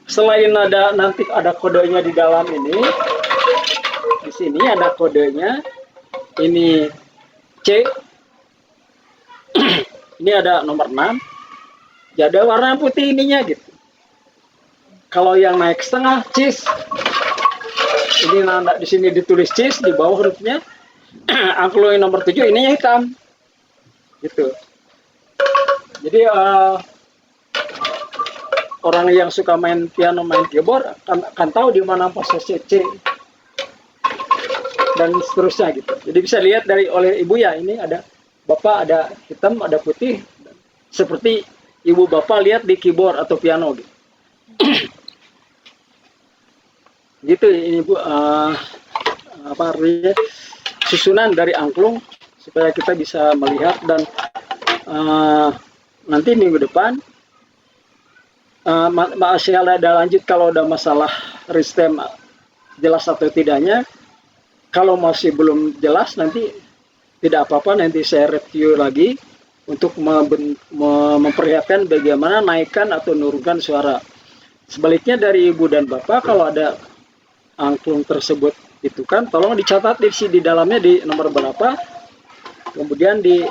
selain ada nanti ada kodenya di dalam ini, di sini ada kodenya. Ini C, ini ada nomor 6. Jadi ada warna putih ininya gitu. Kalau yang naik setengah cis, ini nanda di sini ditulis cis, di bawah hurufnya. Angklung yang nomor 7 ininya hitam, gitu. Jadi orang yang suka main piano, main keyboard akan tahu di mana posisi C dan seterusnya gitu. Jadi bisa lihat oleh ibu ya, ini ada bapak, ada hitam, ada putih, seperti ibu bapak lihat di keyboard atau piano gitu. Gitu ini bu, apa artinya susunan dari angklung supaya kita bisa melihat. Dan nanti minggu depan masih ada lanjut kalau ada masalah ristem jelas atau tidaknya. Kalau masih belum jelas nanti tidak apa-apa, nanti saya review lagi untuk memperlihatkan bagaimana naikkan atau nurunkan suara. Sebaliknya dari ibu dan bapak, kalau ada angklung tersebut itu kan tolong dicatat di dalamnya di nomor berapa. Kemudian di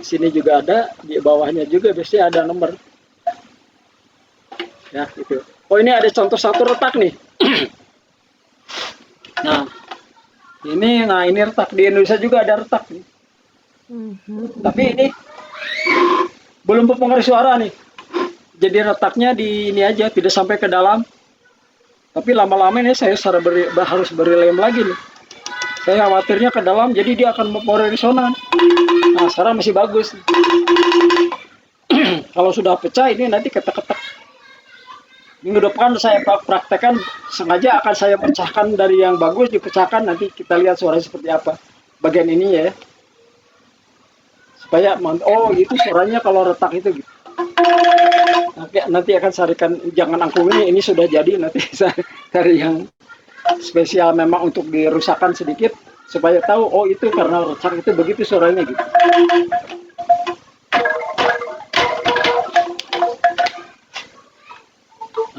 sini juga ada, di bawahnya juga biasanya ada nomor. Ya, gitu. Oh, ini ada contoh satu retak nih. Nah, ini retak di Indonesia juga ada retak nih. Tapi ini belum mempengaruhi suara nih. Jadi retaknya di ini aja, tidak sampai ke dalam. Tapi lama-lama ini saya harus beri lem lagi nih. Saya khawatirnya ke dalam, jadi dia akan mempengaruhi resonan. Nah, sekarang masih bagus. Kalau sudah pecah ini nanti ketek-ketek. Minggu depan saya praktekkan, sengaja akan saya pecahkan dari yang bagus, dipecahkan, nanti kita lihat suaranya seperti apa. Bagian ini ya. Supaya, oh itu suaranya kalau retak itu gitu. Nanti akan carikan, jangan angklung ini sudah jadi, nanti saya cari yang spesial memang untuk dirusakkan sedikit, supaya tahu, oh itu karena retak itu begitu suaranya gitu.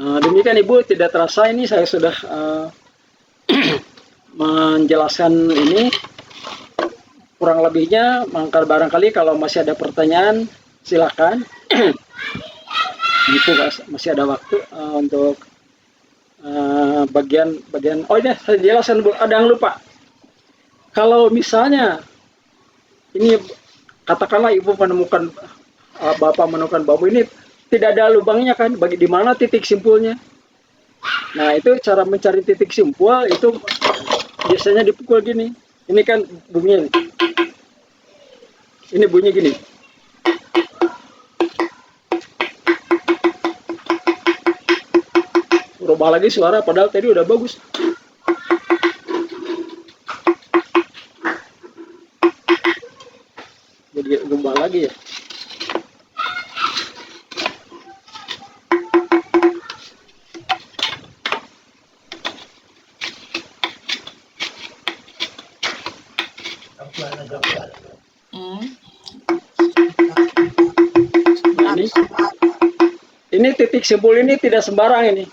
Demikian Ibu, tidak terasa ini saya sudah menjelaskan ini kurang lebihnya. Maka barangkali kalau masih ada pertanyaan silakan. Gitu masih ada waktu untuk bagian oh ini saya jelaskan Bu, ada yang lupa. Kalau misalnya ini katakanlah Ibu menemukan Bapak menemukan bambu ini tidak ada lubangnya kan, bagi di mana titik simpulnya. Nah, itu cara mencari titik simpul itu biasanya dipukul gini. Ini kan bunyinya. Ini bunyi gini. Berubah lagi suara padahal tadi udah bagus. Jadi gembal lagi ya. Ini titik simpul ini tidak sembarang ini.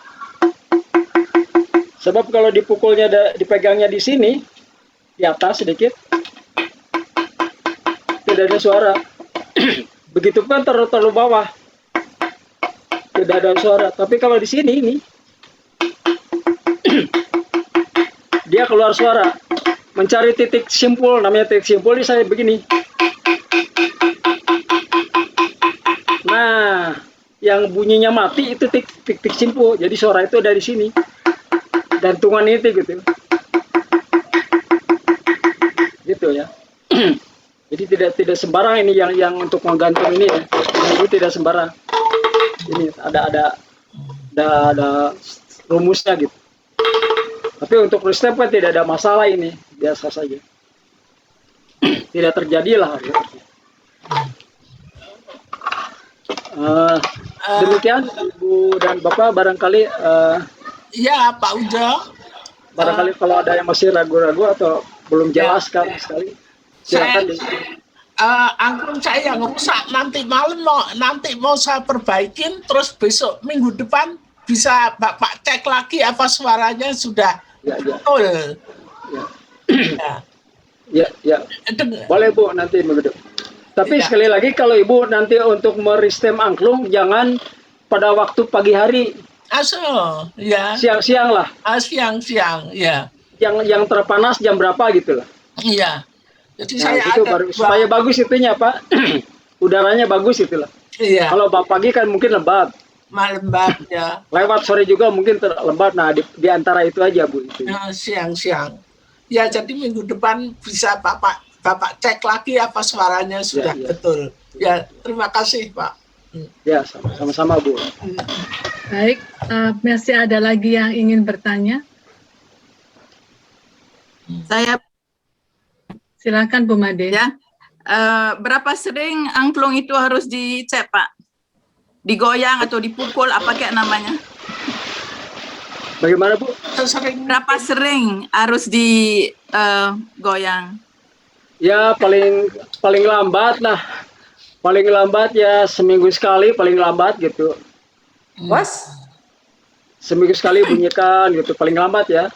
Sebab kalau dipukulnya, dipegangnya di sini, di atas sedikit, tidak ada suara. Begitupun terlalu bawah, tidak ada suara. Tapi kalau di sini ini, dia keluar suara. Mencari titik simpul, namanya titik simpul ini saya begini. Nah, yang bunyinya mati itu titik simpul. Jadi suara itu dari sini. Gantungan itu gitu. Gitu ya. Jadi tidak sembarang ini yang untuk menggantung ini ya. Itu tidak sembarang. Ini ada rumusnya gitu. Tapi untuk step kan tidak ada masalah ini, biasa saja. Tidak terjadilah. Demikian Ibu dan Bapak barangkali
ya Pak Ujo.
Barangkali kalau ada yang masih ragu-ragu atau belum jelas sekali, silakan.
Angklung saya yang rusak nanti malam nanti mau saya perbaikin, terus besok minggu depan bisa Bapak cek lagi apa suaranya sudah betul.
Ya. Boleh Bu nanti minggu depan. Tapi sekali lagi kalau Ibu nanti untuk meristem angklung jangan pada waktu pagi hari.
Ya.
Siang-siang lah.
Siang-siang, ya.
Yang terpanas jam berapa gitu lah.
Iya. Jadi
Nah,
saya
itu baru, supaya bagus itunya Pak. Udaranya bagus itulah.
Iya.
Kalau pagi kan mungkin lembab.
Lembab ya.
Lewat sore juga mungkin lembab. Nah di antara itu aja Bu. Itu.
Siang-siang. Ya jadi minggu depan bisa Bapak cek lagi apa suaranya sudah betul. Ya terima kasih Pak.
Ya sama-sama Bu.
Baik, masih ada lagi yang ingin bertanya?
Saya
silakan Bu Made.
Ya, berapa sering angklung itu harus dicek Pak? Digoyang atau dipukul apa kayak namanya?
Bagaimana Bu?
Berapa sering harus digoyang?
Ya paling lambat lah. Paling lambat ya seminggu sekali paling lambat gitu.
Was?
Seminggu sekali bunyikan gitu paling lambat ya.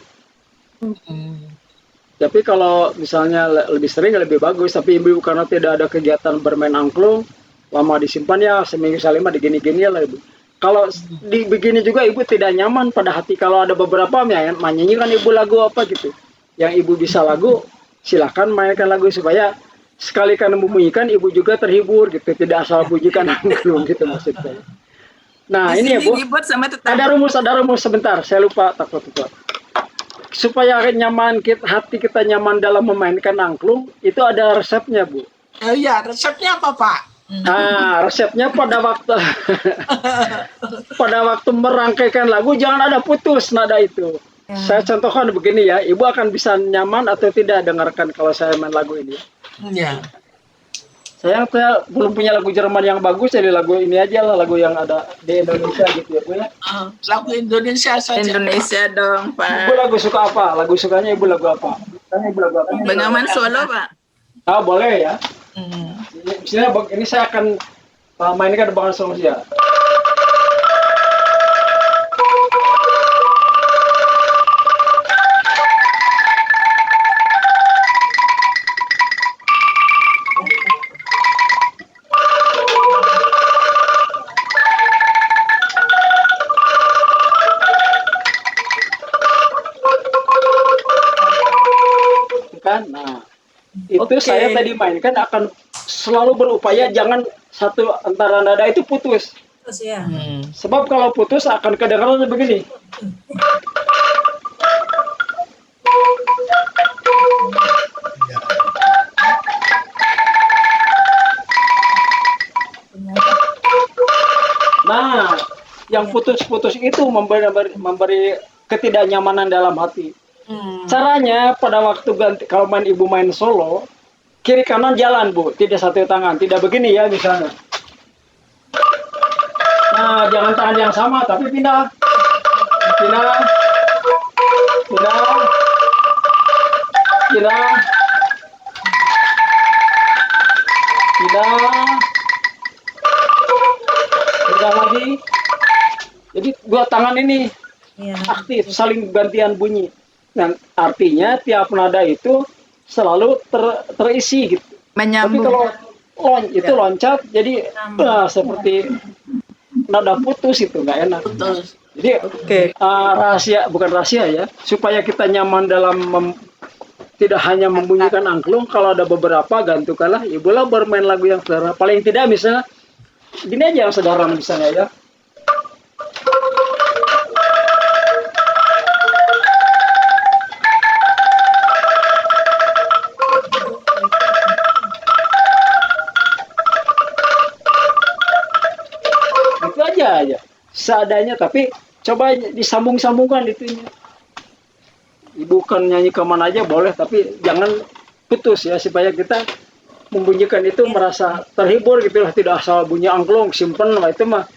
Tapi kalau misalnya lebih sering lebih bagus. Tapi Ibu karena tidak ada kegiatan bermain angklung, lama disimpan ya seminggu sekali mah digini-gini lah Ibu. Kalau begini juga Ibu tidak nyaman pada hati. Kalau ada beberapa menyanyikan Ibu lagu apa gitu, yang Ibu bisa lagu, silakan mainkan lagu supaya sekali kan membunyikan Ibu juga terhibur gitu, tidak asal bunyikan angklung gitu maksud saya. Nah ini ya Bu, ada rumus sebentar, saya lupa takut. Supaya nyaman hati kita nyaman dalam memainkan angklung, itu ada resepnya Bu.
Iya, resepnya apa Pak?
Nah, resepnya pada waktu merangkaikan lagu jangan ada putus nada itu. Saya contohkan begini ya, Ibu akan bisa nyaman atau tidak dengarkan kalau saya main lagu ini.
Iya.
Saya belum punya lagu Jerman yang bagus, jadi lagu ini aja lah, lagu yang ada di Indonesia gitu ya Bu ya.
Lagu Indonesia saja.
Indonesia dong Pak.
Ibu lagu suka apa? Lagu sukanya Ibu lagu apa?
Bengawan Solo Pak.
Ah boleh ya. Misalnya ini saya akan mainkan Bengawan Solo ya. Nah, itu saya tadi mainkan akan selalu berupaya jangan satu antara nada itu putus. Sebab kalau putus akan kedengaran begini. yang putus-putus itu memberi ketidaknyamanan dalam hati. Caranya pada waktu ganti, kalau ibu main solo, kiri kanan jalan Bu, tidak satu tangan, tidak begini ya misalnya. Nah, jangan tangan yang sama, tapi pindah, pindah, pindah, pindah, pindah, pindah lagi. Jadi dua tangan ini aktif, saling gantian bunyi. Dan artinya tiap nada itu selalu terisi gitu.
Menyambung.
Tapi kalau itu loncat, jadi seperti nada putus itu nggak enak. Jadi rahasia, bukan rahasia ya, supaya kita nyaman dalam tidak hanya membunyikan angklung. Kalau ada beberapa gantukanlah, ibulah bermain lagu yang sederhana. Paling tidak misalnya gini aja yang sederhana misalnya ya. Itu aja seadanya, tapi coba disambung-sambungkan itunya. Ibu kan nyanyi kemana aja boleh, tapi jangan putus ya, supaya kita membunyikan itu merasa terhibur gitu lah, tidak asal bunyi angklung simpen lah, itu mah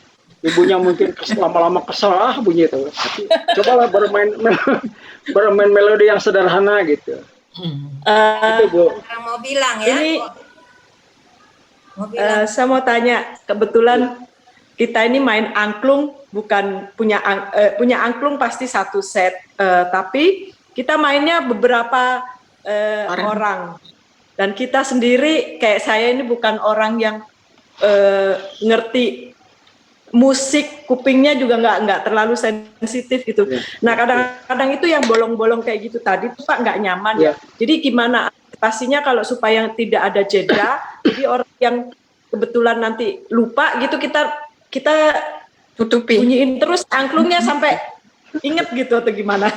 ibunya mungkin lama-lama kesal bunyi itu. Tapi cobalah bermain melodi yang sederhana gitu. Itu Bu.
Mau bilang ya.
Ini saya mau tanya, kebetulan kita ini main angklung, bukan punya angklung pasti satu set, tapi kita mainnya beberapa orang. Dan kita sendiri, kayak saya ini bukan orang yang ngerti musik, kupingnya juga nggak terlalu sensitif gitu. Nah kadang-kadang itu yang bolong-bolong kayak gitu tadi tuh Pak nggak nyaman ya. Jadi gimana pastinya kalau supaya tidak ada jeda, jadi orang yang kebetulan nanti lupa gitu kita tutupi, bunyiin terus angklungnya sampai inget gitu atau gimana?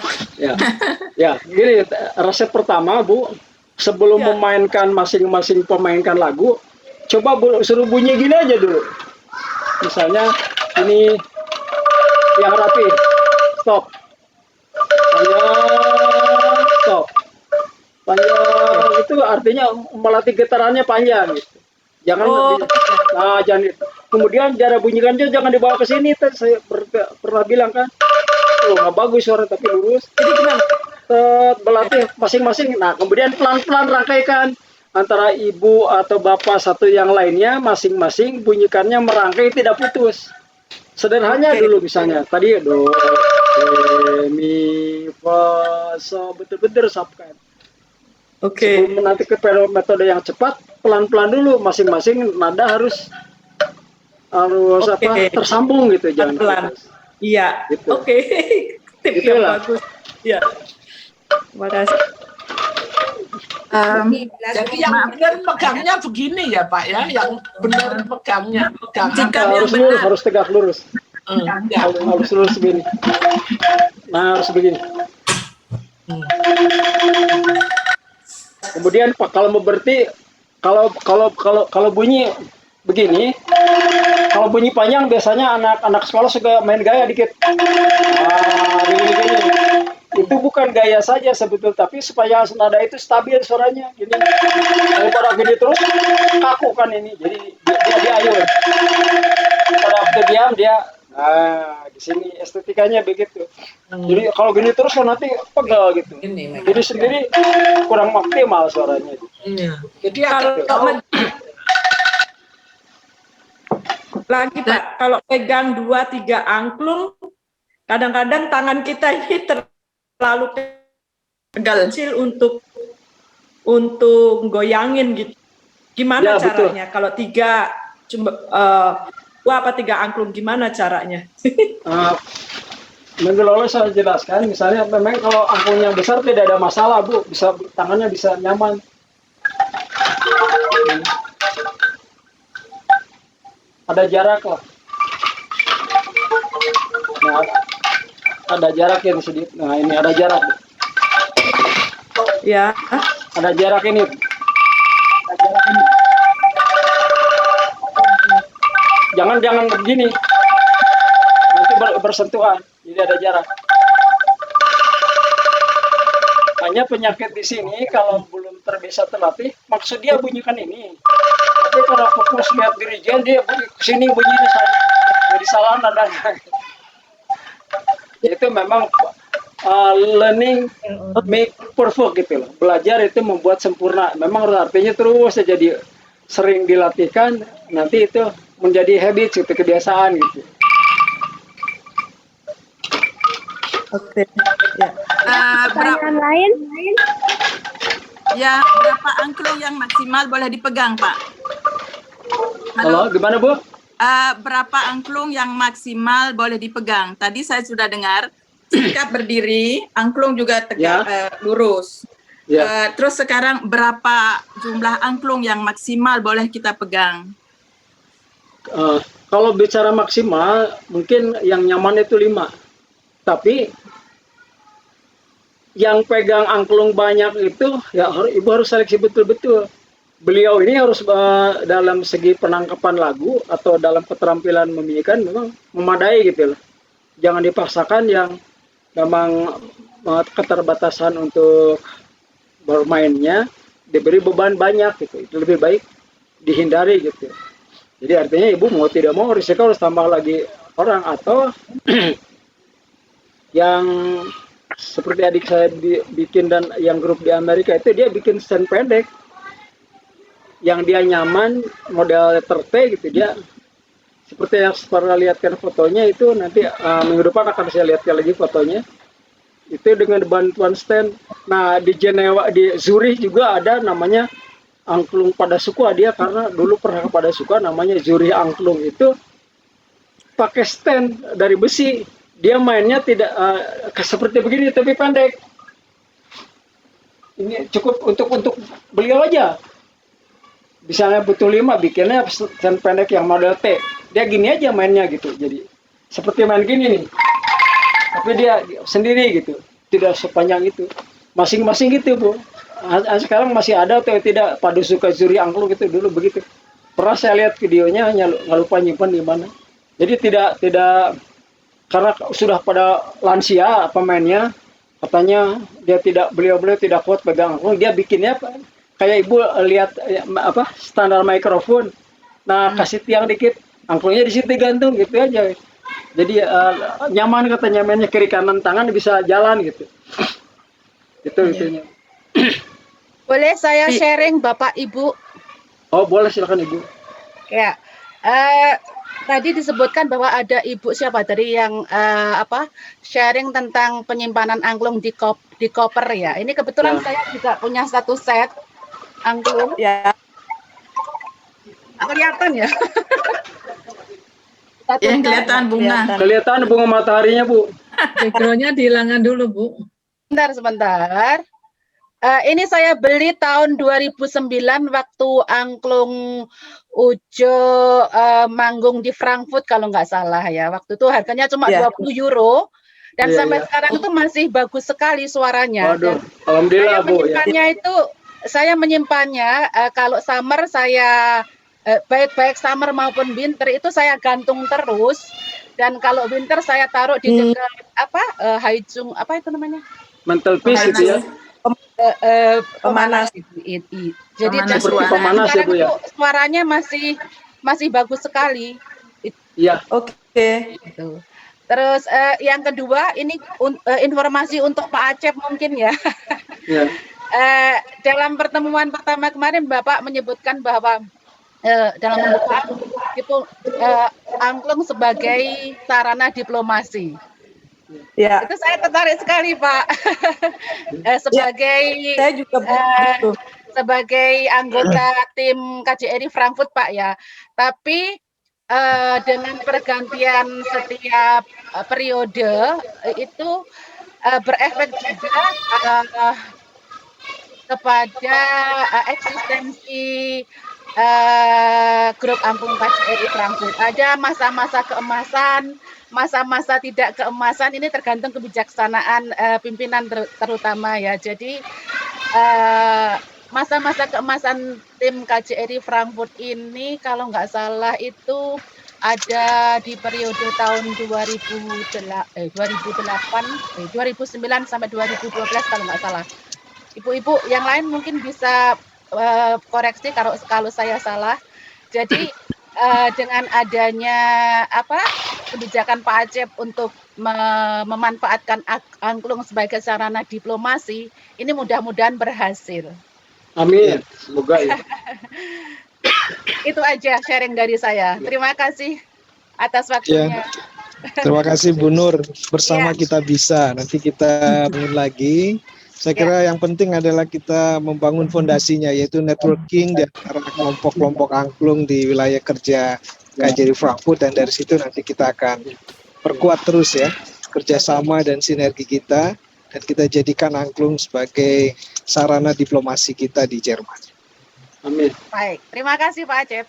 Ya, gini resep pertama Bu, sebelum memainkan masing-masing pemainkan lagu, coba Bu suruh bunyi gini aja dulu. Misalnya ini yang rapi, stop, panjang, stop, panjang, itu artinya melatih getarannya panjang gitu. Jangan jangan. Kemudian cara bunyikan dia jangan dibawa ke sini. Saya pernah bilang kan, nggak bagus suara tapi lurus. Jadi gimana? Berlatih masing-masing. Nah kemudian pelan-pelan rangkaikan antara ibu atau bapak satu yang lainnya, masing-masing bunyikannya merangkai tidak putus. Sederhananya dulu misalnya tadi do, re, mi, fa, so, betul-betul resapkan. Sebelum nanti ke metode yang cepat, pelan-pelan dulu masing-masing nada harus tersambung gitu, jangan pelan. Iya. Gitu. Tips yang bagus. Iya. Terima kasih.
Jadi yang benar pegangnya begini ya Pak ya, yang benar pegangnya
harus tegak lurus. Harus lurus begini. Nah harus begini. Kemudian kalau mau berarti kalau bunyi begini, kalau bunyi panjang biasanya anak-anak sekolah suka main gaya dikit. Gini. Itu bukan gaya saja sebetulnya, tapi supaya nada itu stabil suaranya gini. Daripada gini terus kaku kan ini, jadi dia ayun. Pada waktu diam dia, di sini estetikanya begitu. Jadi kalau gini terus kan nanti pegal gitu. Jadi sendiri kurang maksimal suaranya.
Jadi
lagi Pak, kalau pegang 2-3 angklung, kadang-kadang tangan kita ini terlalu kecil untuk goyangin gitu. Gimana caranya? Betul. Kalau 3 angklung gimana caranya?
Mengelola saya jelaskan, misalnya memang kalau angklungnya besar tidak ada masalah Bu, bisa tangannya bisa nyaman. Ada jarak lah. Nah, ada jarak yang sedikit. Nah ini ada jarak.
Ya.
Ada jarak ini. Jangan begini. Nanti bersentuhan, jadi ada jarak. Hanya penyakit di sini kalau belum terbiasa terlatih, maksud dia bunyikan ini. Tapi kalau fokus lihat dirijen, dia bunyi kesini bunyinya jadi salah nadanya. Itu memang learning make perfect gitu loh. Belajar itu membuat sempurna. Memang artinya terus jadi sering dilatihkan, nanti itu menjadi habit, gitu, kebiasaan gitu.
Oke. Ya.
Pertanyaan
lain?
Ya, berapa angklung yang maksimal boleh dipegang, Pak?
Halo, gimana Bu?
Berapa angklung yang maksimal boleh dipegang? Tadi saya sudah dengar, sikap berdiri, angklung juga tegak lurus.
Ya.
Terus sekarang berapa jumlah angklung yang maksimal boleh kita pegang?
Kalau bicara maksimal, mungkin yang nyaman itu 5. Tapi yang pegang angklung banyak itu ya Ibu harus seleksi betul-betul. Beliau ini harus dalam segi penangkapan lagu atau dalam keterampilan menyanyikan memang memadai gitu loh. Jangan dipaksakan yang memang keterbatasan untuk bermainnya diberi beban banyak gitu. Itu lebih baik dihindari gitu. Jadi artinya Ibu mau tidak mau risiko harus tambah lagi orang atau yang seperti adik saya bikin dan yang grup di Amerika itu dia bikin stand pendek yang dia nyaman model terte gitu, dia seperti yang pernah lihatkan fotonya itu nanti minggu depan akan saya lihatkan lagi fotonya itu dengan bantuan stand. Nah di Jenewa di Zurich juga ada namanya angklung pada suku dia karena dulu pernah pada suku namanya Zurich angklung itu pakai stand dari besi. Dia mainnya tidak seperti begini tapi pendek. Ini cukup untuk beliau aja. Misalnya butuh 5 bikinnya stand pendek yang model T. Dia gini aja mainnya gitu. Jadi seperti main gini nih. Tapi dia sendiri gitu. Tidak sepanjang itu. Masing-masing gitu Bu. Sekarang masih ada atau tidak pada suka Zurich angklung itu dulu begitu. Pernah saya lihat videonya hanya nggak lupa nyimpan di mana. Jadi tidak karena sudah pada lansia pemainnya, katanya beliau tidak kuat pegang angklung, dia bikinnya kayak Ibu lihat standar mikrofon. Nah kasih tiang dikit, angklungnya di situ gantung gitu aja. Jadi nyaman katanya mainnya kiri kanan tangan bisa jalan gitu. Itu itunya.
Boleh saya sharing Bapak Ibu?
Oh boleh silakan Ibu.
Ya. Tadi disebutkan bahwa ada ibu siapa tadi yang sharing tentang penyimpanan angklung di koper ya. Ini kebetulan saya juga punya 1 set angklung.
Ya.
Kelihatan ya.
Yang kelihatan bunga.
Kelihatan bunga mataharinya Bu.
Backgroundnya dihilangkan dulu Bu.
Sebentar. Ini saya beli tahun 2009 waktu angklung Ujo manggung di Frankfurt kalau nggak salah ya. Waktu itu harganya cuma 20 euro dan sampai sekarang itu masih bagus sekali suaranya.
Waduh, alhamdulillah Bu.
Saya menyimpannya kalau summer saya baik summer maupun winter itu saya gantung terus dan kalau winter saya taruh di dekat haijung itu namanya?
Mantelpiece itu ya.
Pemanas. Jadi
pemanas ya Bu ya.
Suaranya masih bagus sekali.
Iya.
Oke.
Gitu. Terus yang kedua ini informasi untuk Pak Acep mungkin ya.
Ya.
Dalam pertemuan pertama kemarin Bapak menyebutkan bahwa dalam pembukaan itu angklung sebagai sarana diplomasi.
Ya.
Itu saya tertarik sekali Pak.
Saya juga
sebagai anggota tim KJRI Frankfurt Pak ya. Tapi dengan pergantian setiap periode itu berefek juga kepada eksistensi grup angklung KJRI Frankfurt. Ada masa-masa keemasan, masa-masa tidak keemasan, ini tergantung kebijaksanaan pimpinan terutama ya. Jadi masa-masa keemasan tim KJRI Frankfurt ini kalau nggak salah itu ada di periode tahun 2009 sampai 2012 kalau nggak salah. Ibu-ibu yang lain mungkin bisa koreksi kalau saya salah. Jadi dengan adanya kebijakan Pak Acep untuk memanfaatkan angklung sebagai sarana diplomasi, ini mudah-mudahan berhasil.
Amin, semoga ya.
Itu aja sharing dari saya. Terima kasih atas waktunya.
Terima kasih Bu Nur, bersama kita bisa. Nanti kita bangun lagi. Saya kira yang penting adalah kita membangun fondasinya, yaitu networking di antara kelompok-kelompok angklung di wilayah kerja KJRI Frankfurt, dan dari situ nanti kita akan perkuat terus ya kerjasama dan sinergi kita, dan kita jadikan angklung sebagai sarana diplomasi kita di Jerman.
Amin.
Baik, terima kasih Pak Acep.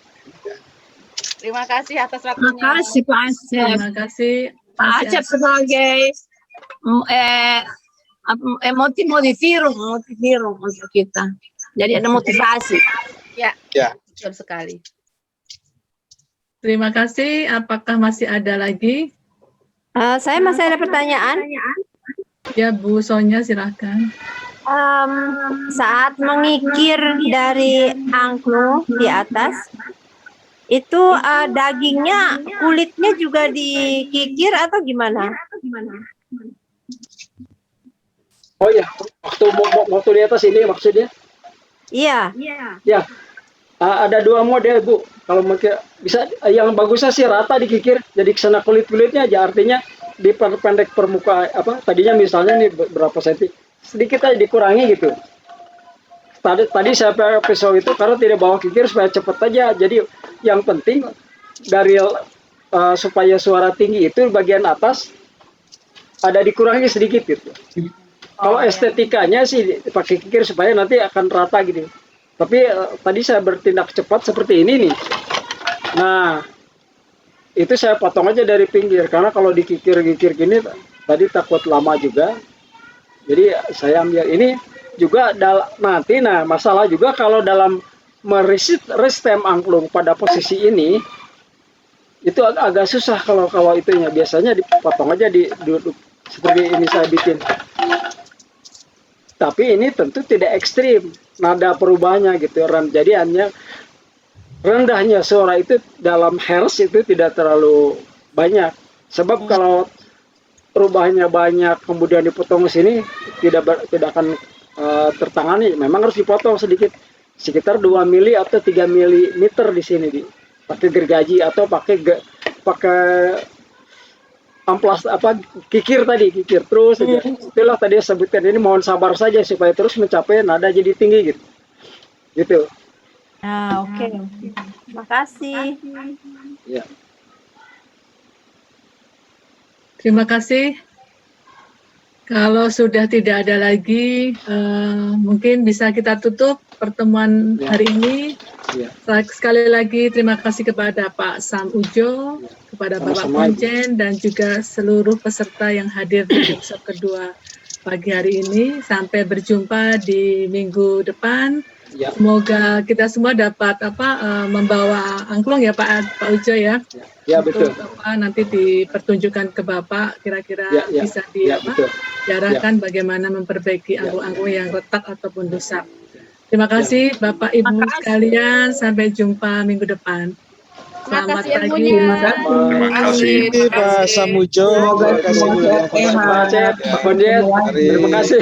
Terima kasih atas waktunya.
Terima kasih Pak Acep.
Terima kasih
Pak Acep sebagai motivir untuk kita. Jadi ada motivasi.
Ya, betul sekali.
Terima kasih. Apakah masih ada lagi?
Saya masih ada pertanyaan.
Ya, Bu Sonya, silakan.
Saat mengikir dari angklung di atas, itu dagingnya, kulitnya juga dikikir atau gimana?
Oh ya, waktu di atas ini maksudnya?
Iya.
Ya, ada dua model Bu. Kalau mungkin bisa, yang bagusnya sih rata dikikir, jadi kesana kulit-kulitnya aja. Artinya diperpendek permukaan tadinya misalnya nih berapa senti, sedikit aja dikurangi gitu. Tadi saya pakai pisau itu karena tidak bawa kikir supaya cepat aja. Jadi yang penting dari supaya suara tinggi itu bagian atas ada dikurangi sedikit gitu. Kalau estetikanya sih pakai kikir supaya nanti akan rata gitu. Tapi tadi saya bertindak cepat seperti ini nih. Nah, itu saya potong aja dari pinggir karena kalau dikikir-kikir gini tadi takut lama juga. Jadi saya ambil ini juga nanti. Nah, masalah juga kalau dalam merestem angklung pada posisi ini itu agak susah kalau itunya. Biasanya dipotong aja seperti ini saya bikin. Tapi ini tentu tidak ekstrim nada perubahannya gitu. Jadi hanya rendahnya suara itu dalam hertz itu tidak terlalu banyak. Sebab kalau perubahannya banyak kemudian dipotong ke sini tidak akan tertangani. Memang harus dipotong sedikit, sekitar 2 mili atau 3 mm di sini pakai gergaji atau pakai amplas kikir terus saja. Itulah tadi saya sebutkan, ini mohon sabar saja supaya terus mencapai nada jadi tinggi gitu.
Oke. Terima kasih.
Ya.
Terima kasih. Kalau sudah tidak ada lagi, mungkin bisa kita tutup pertemuan hari ini. Sekali lagi terima kasih kepada Pak Sam Ujo, kepada Bapak Konjen, dan juga seluruh peserta yang hadir di episode kedua pagi hari ini. Sampai berjumpa di minggu depan. Semoga kita semua dapat membawa angklung ya Pak Ujo ya. Ya betul. Untuk, nanti dipertunjukkan ke Bapak kira-kira bisa diarahkan bagaimana memperbaiki angklung-angklung yang retak ataupun rusak. Terima kasih Bapak Ibu sekalian, sampai jumpa minggu depan. Selamat pagi.
Terima kasih Pak Samujo. Terima kasih Bu.
Terima kasih.